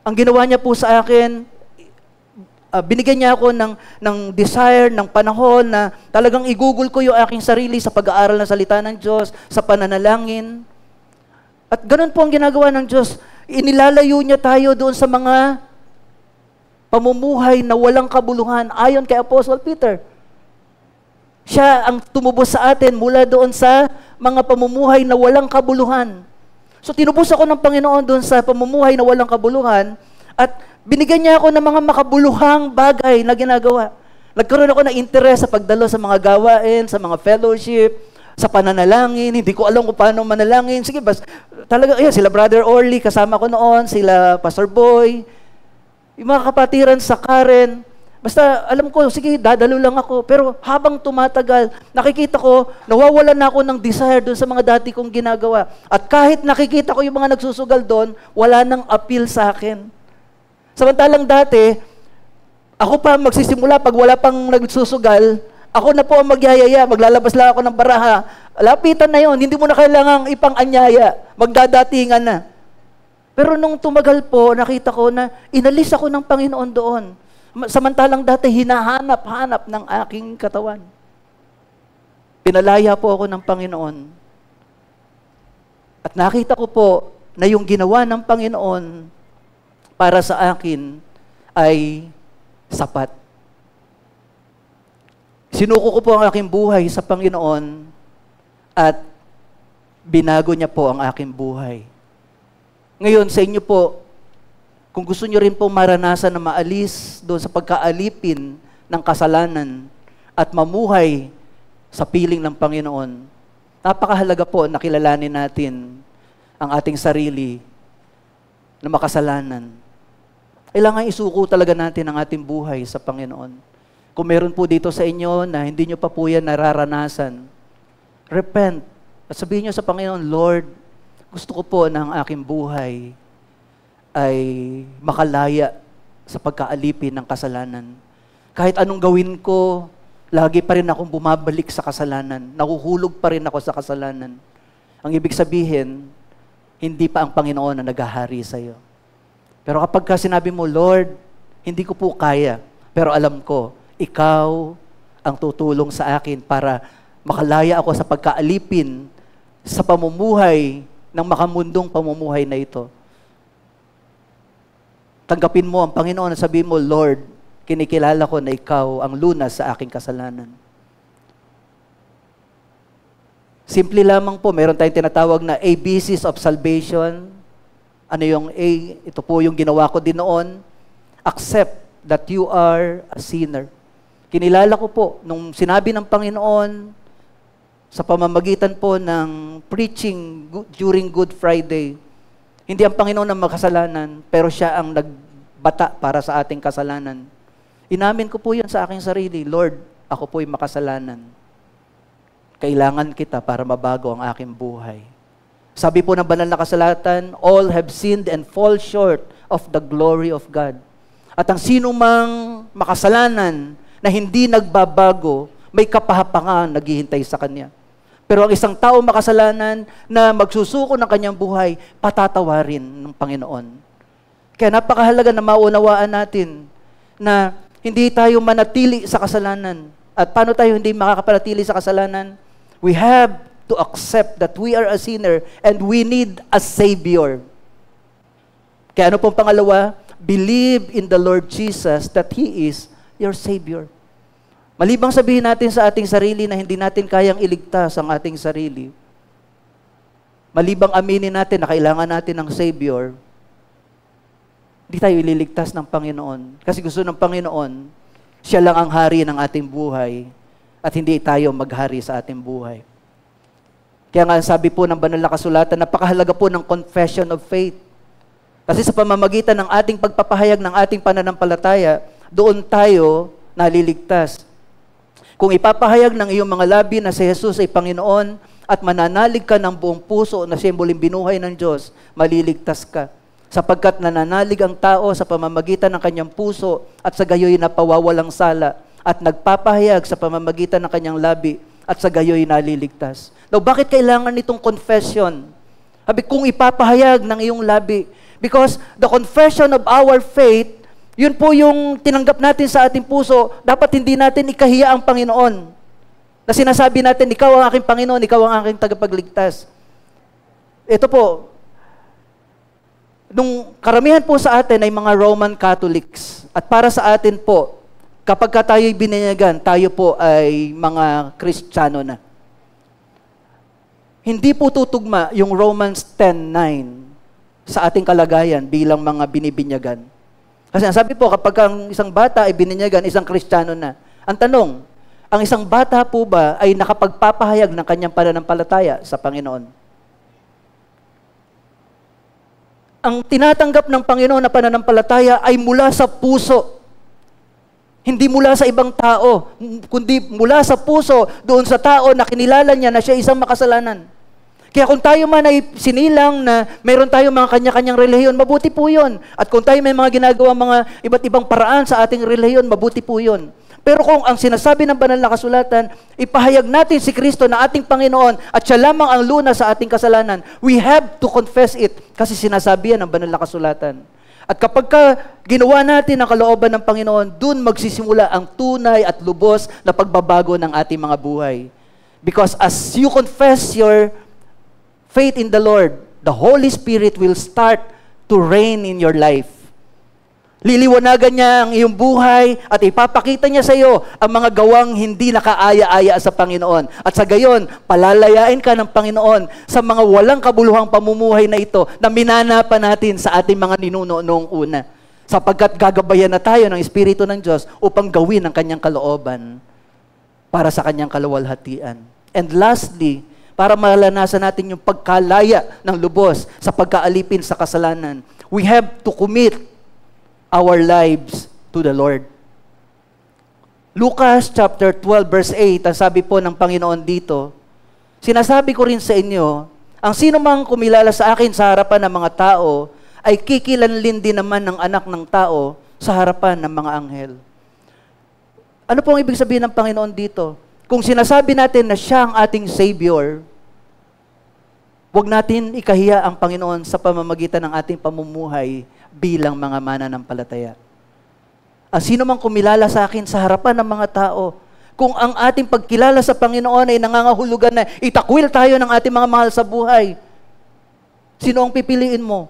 Ang ginawa niya po sa akin, binigyan niya ako ng desire, ng panahon na talagang igugol ko yung aking sarili sa pag-aaral ng salita ng Diyos, sa pananalangin. At ganun po ang ginagawa ng Diyos. Inilalayo niya tayo doon sa mga pamumuhay na walang kabuluhan ayon kay Apostle Peter. Siya ang tumubos sa atin mula doon sa mga pamumuhay na walang kabuluhan. So tinubos ako ng Panginoon doon sa pamumuhay na walang kabuluhan at binigyan niya ako ng mga makabuluhang bagay na ginagawa. Nagkaroon ako ng interes sa pagdalo sa mga gawain, sa mga fellowship, sa pananalangin. Hindi ko alam kung paano manalangin. Sige, talaga, sila Brother Orly, kasama ko noon, sila Pastor Boy, yung mga kapatiran sa Karen. Basta alam ko, sige, dadalo lang ako. Pero habang tumatagal, nakikita ko, nawawalan na ako ng desire doon sa mga dati kong ginagawa. At kahit nakikita ko yung mga nagsusugal doon, wala nang appeal sa akin. Samantalang dati, ako pa magsisimula pag wala pang nagsusugal, ako na po ang magyayaya, maglalabas lang ako ng baraha. Lapitan na yon, hindi mo na kailangang ipang-anyaya, magdadatingan na. Pero nung tumagal po, nakita ko na inalis ako ng Panginoon doon. Samantalang dati, hinahanap-hanap ng aking katawan. Pinalaya po ako ng Panginoon. At nakita ko po na yung ginawa ng Panginoon para sa akin ay sapat. Sinuko ko po ang aking buhay sa Panginoon at binago niya po ang aking buhay. Ngayon, sa inyo po, kung gusto niyo rin po maranasan na maalis doon sa pagkaalipin ng kasalanan at mamuhay sa piling ng Panginoon, napakahalaga po na kilalanin natin ang ating sarili na makasalanan. Kailangan isuko talaga natin ang ating buhay sa Panginoon. Kung meron po dito sa inyo na hindi nyo pa po yan nararanasan, repent. At sabihin nyo sa Panginoon, Lord, gusto ko po na ang aking buhay ay makalaya sa pagkaalipin ng kasalanan. Kahit anong gawin ko, lagi pa rin akong bumabalik sa kasalanan. Nahuhulog pa rin ako sa kasalanan. Ang ibig sabihin, hindi pa ang Panginoon na naghahari sa iyo. Pero kapag sinabi mo, Lord, hindi ko po kaya, pero alam ko, ikaw ang tutulong sa akin para makalaya ako sa pagkaalipin sa pamumuhay ng makamundong pamumuhay na ito. Tanggapin mo ang Panginoon at sabihin mo, Lord, kinikilala ko na ikaw ang lunas sa aking kasalanan. Simple lamang po, meron tayong tinatawag na ABCs of salvation. Ano yung A? Ito po yung ginawa ko din noon. Accept that you are a sinner. Kinilala ko po, nung sinabi ng Panginoon, sa pamamagitan po ng preaching during Good Friday, hindi ang Panginoon ang makasalanan, pero siya ang nagbata para sa ating kasalanan. Inamin ko po yan sa aking sarili, Lord, ako po'y makasalanan. Kailangan kita para mabago ang aking buhay. Sabi po ng banal na kasulatan, all have sinned and fall short of the glory of God. At ang sino mang makasalanan na hindi nagbabago, may kapahapangan naghihintay sa kanya. Pero ang isang tao makasalanan na magsusuko ng kanyang buhay, patatawarin ng Panginoon. Kaya napakahalaga na maunawaan natin na hindi tayo manatili sa kasalanan. At paano tayo hindi makakapanatili sa kasalanan? We have to accept that we are a sinner and we need a Savior. Kaya ano pong pangalawa? Believe in the Lord Jesus that He is your Savior. Malibang sabihin natin sa ating sarili na hindi natin kayang iligtas ang ating sarili, malibang aminin natin na kailangan natin ng Savior, hindi tayo ililigtas ng Panginoon. Kasi gusto ng Panginoon, siya lang ang hari ng ating buhay at hindi tayo maghari sa ating buhay. Kaya nga sabi po ng banal na kasulatan, napakahalaga po ng confession of faith. Kasi sa pamamagitan ng ating pagpapahayag ng ating pananampalataya, doon tayo naliligtas. Kung ipapahayag ng iyong mga labi na si Jesus ay Panginoon at mananalig ka ng buong puso na siya muling binuhay ng Diyos, maliligtas ka. Sapagkat nananalig ang tao sa pamamagitan ng kanyang puso at sa gayoy na pawawalang sala at nagpapahayag sa pamamagitan ng kanyang labi at sa gayoy naliligtas. Now, bakit kailangan nitong confession? Sabi, kung ipapahayag ng iyong labi, because the confession of our faith, yun po yung tinanggap natin sa ating puso, dapat hindi natin ikahiya ang Panginoon. Na sinasabi natin, ikaw ang aking Panginoon, ikaw ang aking tagapagligtas. Ito po, nung karamihan po sa atin ay mga Roman Catholics. At para sa atin po, kapag tayo'y bininyagan, tayo po ay mga Kristiyano na. Hindi po tutugma yung Romans 10:9 sa ating kalagayan bilang mga binibinyagan. Kasi sabi po, kapag ang isang bata ay bininyagan, isang Kristiyano na. Ang tanong, ang isang bata po ba ay nakapagpapahayag ng kanyang pananampalataya sa Panginoon? Ang tinatanggap ng Panginoon na pananampalataya ay mula sa puso. Hindi mula sa ibang tao, kundi mula sa puso doon sa tao na kinilala niya na siya isang makasalanan. Kaya kung tayo man ay sinilang na mayroon tayong mga kanya-kanyang relihiyon, mabuti po yun. At kung tayo may mga ginagawa mga iba't ibang paraan sa ating relihiyon, mabuti po yun. Pero kung ang sinasabi ng banal na kasulatan, ipahayag natin si Kristo na ating Panginoon at siya lamang ang lunas sa ating kasalanan, we have to confess it kasi sinasabi yan ng banal na kasulatan. At kapag ginawa natin ang kalooban ng Panginoon, dun magsisimula ang tunay at lubos na pagbabago ng ating mga buhay. Because as you confess your faith in the Lord, the Holy Spirit will start to reign in your life. Liliwanagan niya ang iyong buhay at ipapakita niya sa iyo ang mga gawang hindi nakaaya-aya sa Panginoon. At sa gayon, palalayain ka ng Panginoon sa mga walang kabuluhang pamumuhay na ito na minana pa natin sa ating mga ninuno noong una. Sapagkat gagabayan na tayo ng Espiritu ng Diyos upang gawin ang kanyang kalooban para sa kanyang kaluwalhatian. And lastly, para malanasan natin yung pagkalaya ng lubos sa pagkaalipin sa kasalanan, we have to commit our lives to the Lord. Lucas chapter 12 verse 8, ang sabi po ng Panginoon dito, sinasabi ko rin sa inyo, ang sino mang kumilala sa akin sa harapan ng mga tao, ay kikilanlin din naman ng anak ng tao sa harapan ng mga anghel. Ano po ang ibig sabihin ng Panginoon dito? Kung sinasabi natin na siya ang ating Savior, huwag natin ikahiya ang Panginoon sa pamamagitan ng ating pamumuhay bilang mga mananampalataya. Ang sino mang kumilala sa akin sa harapan ng mga tao, kung ang ating pagkilala sa Panginoon ay nangangahulugan na itakwil tayo ng ating mga mahal sa buhay, sino ang pipiliin mo?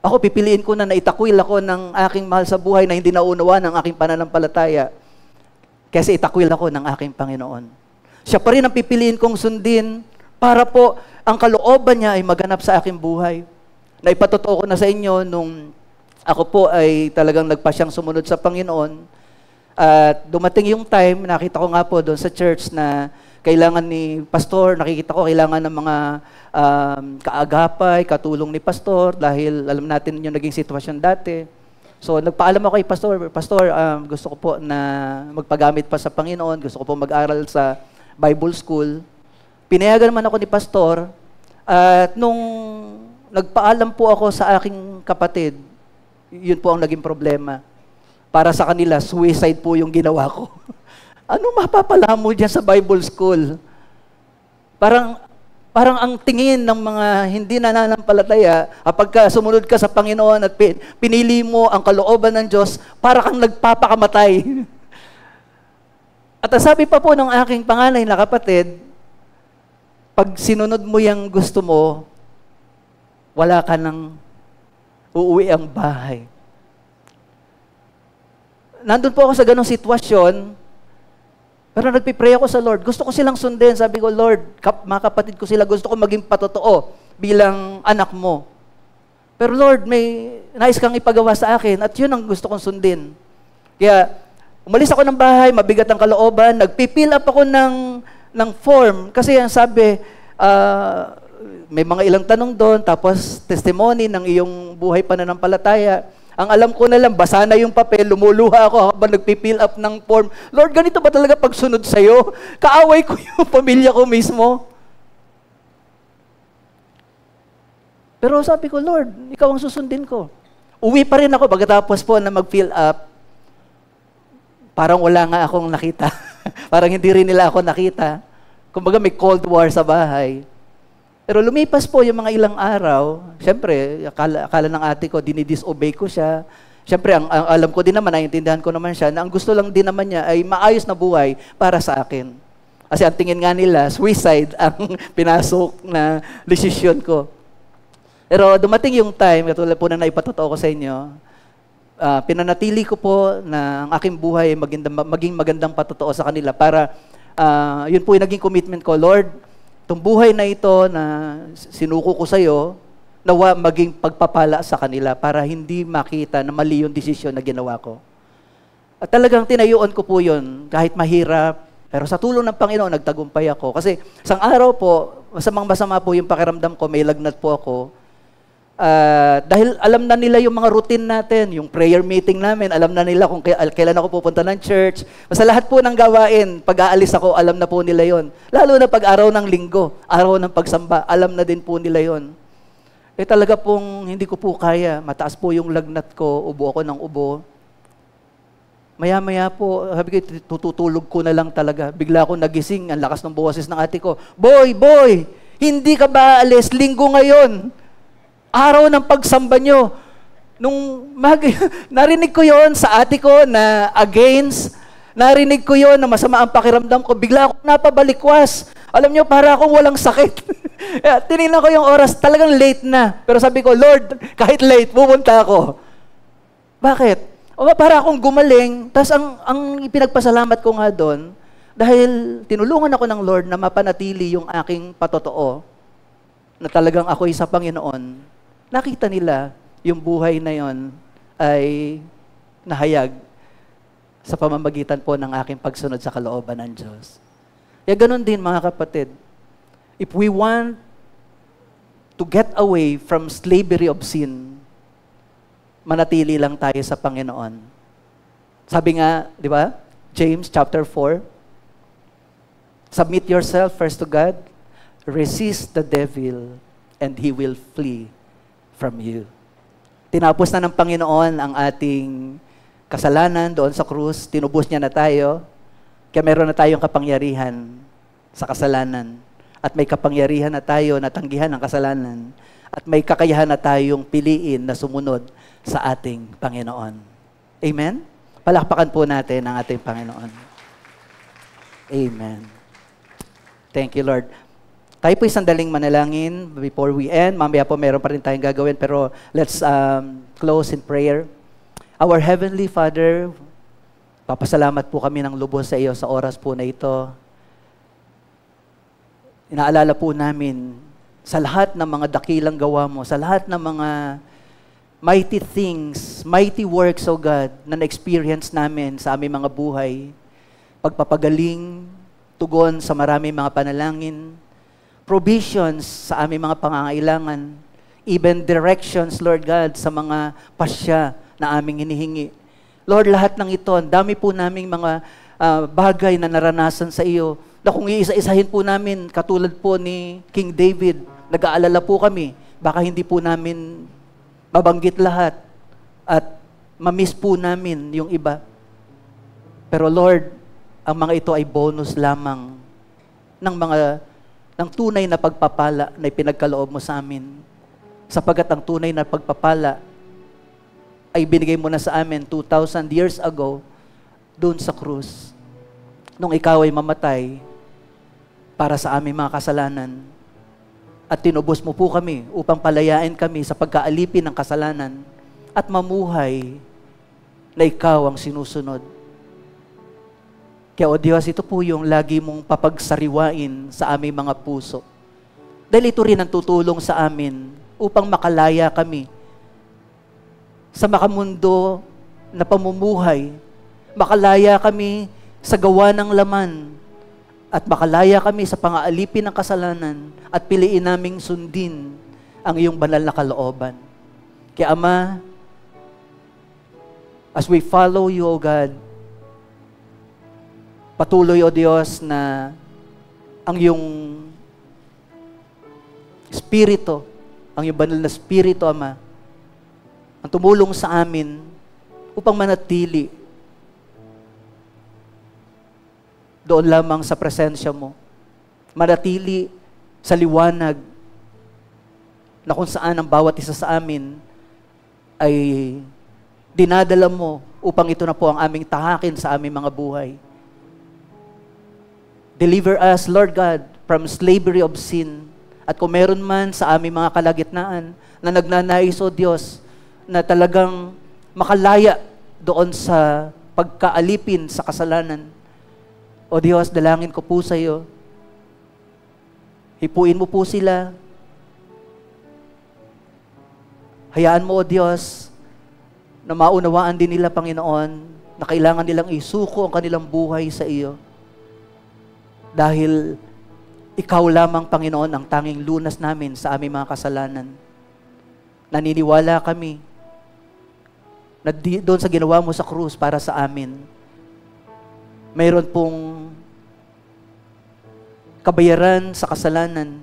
Ako, pipiliin ko na itakwil ako ng aking mahal sa buhay na hindi nauunawa ng aking pananampalataya. Kasi itakwil ako ng aking Panginoon. Siya pa rin ang pipiliin kong sundin para po ang kalooban niya ay maganap sa aking buhay. Naipatotoo ko na sa inyo nung ako po ay talagang nagpasyang sumunod sa Panginoon. At dumating yung time, nakita ko nga po doon sa church na kailangan ni pastor, nakikita ko kailangan ng mga kaagapay, katulong ni pastor dahil alam natin yung naging sitwasyon dati. So, nagpaalam ako kay Pastor, gusto ko po na magpagamit pa sa Panginoon, gusto ko po mag-aral sa Bible School. Pinayagan naman ako ni Pastor, at nung nagpaalam po ako sa aking kapatid, yun po ang naging problema. Para sa kanila, suicide po yung ginawa ko. Ano mapapala mo dyan sa Bible School? Parang ang tingin ng mga hindi nananampalataya, kapag sumunod ka sa Panginoon at pinili mo ang kalooban ng Diyos, para kang nagpapakamatay. At sabi pa po ng aking panganay na kapatid, pag sinunod mo yung gusto mo, wala ka nang uuwi ang bahay. nandun po ako sa ganong sitwasyon, pero nagpipray ako sa Lord. Gusto ko silang sundin. Sabi ko, Lord, mga kapatid ko sila, gusto ko maging patotoo bilang anak mo. Pero Lord, may nais kang ipagawa sa akin at yun ang gusto kong sundin. Kaya, umalis ako ng bahay, mabigat ang kalooban, nagpipill up ako ng form. Kasi ang sabi, may mga ilang tanong doon, tapos testimony ng iyong buhay pananampalataya. Ang alam ko na lang, basa na yung papel, lumuluha ako habang nagpipill up ng form. Lord, ganito ba talaga pagsunod sa'yo? Kaaway ko yung pamilya ko mismo. Pero sabi ko, Lord, ikaw ang susundin ko. Uwi pa rin ako pagkatapos po na mag-fill up. Parang wala nga akong nakita. Parang hindi rin nila ako nakita. Kumbaga may cold war sa bahay. Pero lumipas po yung mga ilang araw, siyempre, akala ng ate ko, dinidisobey ko siya. Siyempre, ang alam ko din naman, naiintindihan ko naman siya, na ang gusto lang din naman niya ay maayos na buhay para sa akin. Kasi ang tingin nga nila, suicide ang pinasok na desisyon ko. Pero dumating yung time, katulad po na naipatotoo ko sa inyo, pinanatili ko po na ang aking buhay ay maging magandang patotoo sa kanila para, yun po yung naging commitment ko, Lord, itong buhay na ito na sinuko ko sa iyo, nawa maging pagpapala sa kanila para hindi makita na mali yung desisyon na ginawa ko. At talagang tinayuan ko po yun, kahit mahirap, pero sa tulong ng Panginoon, nagtagumpay ako. Kasi isang araw po, masamang-masama po yung pakiramdam ko, may lagnat po ako. Dahil alam na nila yung mga routine natin, yung prayer meeting namin, alam na nila kung kailan ako pupunta ng church. Basta lahat po ng gawain, pag aalis ako, alam na po nila yon. Lalo na pag araw ng linggo, araw ng pagsamba, alam na din po nila yon. Talaga pong hindi ko po kaya. Mataas po yung lagnat ko, ubo ako ng ubo. Maya-maya po, sabi ko, tututulog ko na lang talaga. Bigla ako nagising, ang lakas ng boses ng ate ko, Boy, hindi ka ba aalis? Linggo ngayon. Araw ng pagsamba nyo. Narinig ko yon sa ate ko na against, narinig ko yon na masama ang pakiramdam ko, bigla ako napabalikwas. Alam nyo, para akong walang sakit. Tinignan ko yung oras, talagang late na. Pero sabi ko, Lord, kahit late, pupunta ako. Bakit? Para akong gumaling, tapos ang ipinagpasalamat ko nga doon, dahil tinulungan ako ng Lord na mapanatili yung aking patotoo, na talagang ako'y sa Panginoon, nakita nila yung buhay na yon ay nahayag sa pamamagitan po ng aking pagsunod sa kalooban ng Diyos. Kaya ganun din mga kapatid, if we want to get away from slavery of sin, manatili lang tayo sa Panginoon. Sabi nga, di ba, James chapter 4, submit yourself first to God, resist the devil, and he will flee from you. Tinapos na ng Panginoon ang ating kasalanan doon sa krus, tinubos niya na tayo, kaya meron na tayong kapangyarihan sa kasalanan. At may kapangyarihan na tayo na tanggihan ang kasalanan. At may kakayahan na tayong piliin na sumunod sa ating Panginoon. Amen? Palakpakan po natin ang ating Panginoon. Amen. Thank you, Lord. Tayo po sandaling manalangin before we end. Mamaya po meron pa rin tayong gagawin, pero let's close in prayer. Our Heavenly Father, papasalamat po kami ng lubos sa iyo sa oras po na ito. Inaalala po namin sa lahat ng mga dakilang gawa mo, sa lahat ng mga mighty things, mighty works, O God, na na-experience namin sa aming mga buhay. Pagpapagaling, tugon sa maraming mga panalangin, provisions sa aming mga pangangailangan, even directions, Lord God, sa mga pasya na aming hinihingi. Lord, lahat ng ito, ang dami po naming mga bagay na naranasan sa iyo, na kung iisa-isahin po namin, katulad po ni King David, nag-aalala po kami, baka hindi po namin mabanggit lahat at mamiss po namin yung iba. Pero Lord, ang mga ito ay bonus lamang ng tunay na pagpapala na ipinagkaloob mo sa amin. Sapagkat ang tunay na pagpapala ay binigay mo na sa amin 2,000 years ago doon sa krus. Nung ikaw ay mamatay para sa aming mga kasalanan. At tinubos mo po kami upang palayain kami sa pagkaalipin ng kasalanan at mamuhay na ikaw ang sinusunod. Kaya, O Diyos, ito po yung lagi mong papagsariwain sa aming mga puso. Dahil ito rin ang tutulong sa amin upang makalaya kami sa makamundo na pamumuhay. Makalaya kami sa gawa ng laman at makalaya kami sa pang-aalipin ng kasalanan at piliin naming sundin ang iyong banal na kalooban. Kaya Ama, as we follow you, O God, patuloy, O Diyos, na ang iyong Espiritu, ang iyong banal na Espiritu, Ama, ang tumulong sa amin upang manatili doon lamang sa presensya mo. Manatili sa liwanag na kung saan ang bawat isa sa amin ay dinadala mo upang ito na po ang aming tahakin sa aming mga buhay. Deliver us, Lord God, from slavery of sin. At kung meron man sa aming mga kalagitnaan na nagnanais, O Diyos, na talagang makalaya doon sa pagkaalipin sa kasalanan, O Diyos, dalangin ko po sa iyo. Hipuin mo po sila. Hayaan mo, O Diyos, na maunawaan din nila, Panginoon, na kailangan nilang isuko ang kanilang buhay sa iyo. Dahil ikaw lamang, Panginoon, ang tanging lunas namin sa aming mga kasalanan. Naniniwala kami na doon sa ginawa mo sa krus para sa amin, mayroon pong kabayaran sa kasalanan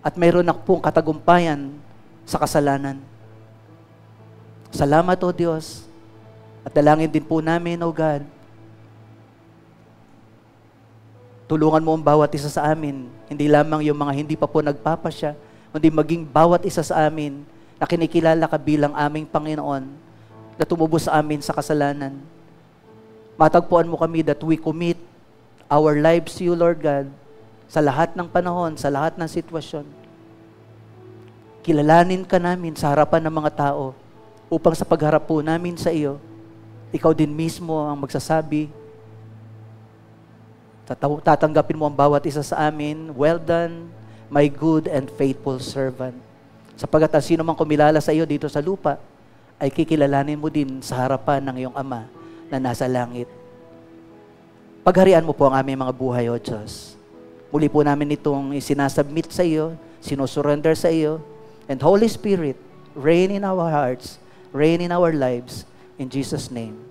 at mayroon na pong katagumpayan sa kasalanan. Salamat, O Diyos. At dalangin din po namin, O God, tulungan mo ang bawat isa sa amin, hindi lamang yung mga hindi pa po nagpapasya, kundi maging bawat isa sa amin na kinikilala ka bilang aming Panginoon na tumubos sa amin sa kasalanan. Matagpuan mo kami that we commit our lives to you, Lord God, sa lahat ng panahon, sa lahat ng sitwasyon. Kilalanin ka namin sa harapan ng mga tao upang sa pagharap po namin sa iyo, ikaw din mismo ang magsasabi, tatanggapin mo ang bawat isa sa amin, well done, my good and faithful servant. Sapagat ang sino mang kumilala sa iyo dito sa lupa, ay kikilalanin mo din sa harapan ng iyong Ama na nasa langit. Pagharian mo po ang aming mga buhay, O Diyos. Muli po namin itong isinasubmit sa iyo, sinusurrender sa iyo, and Holy Spirit, reign in our hearts, reign in our lives, in Jesus' name.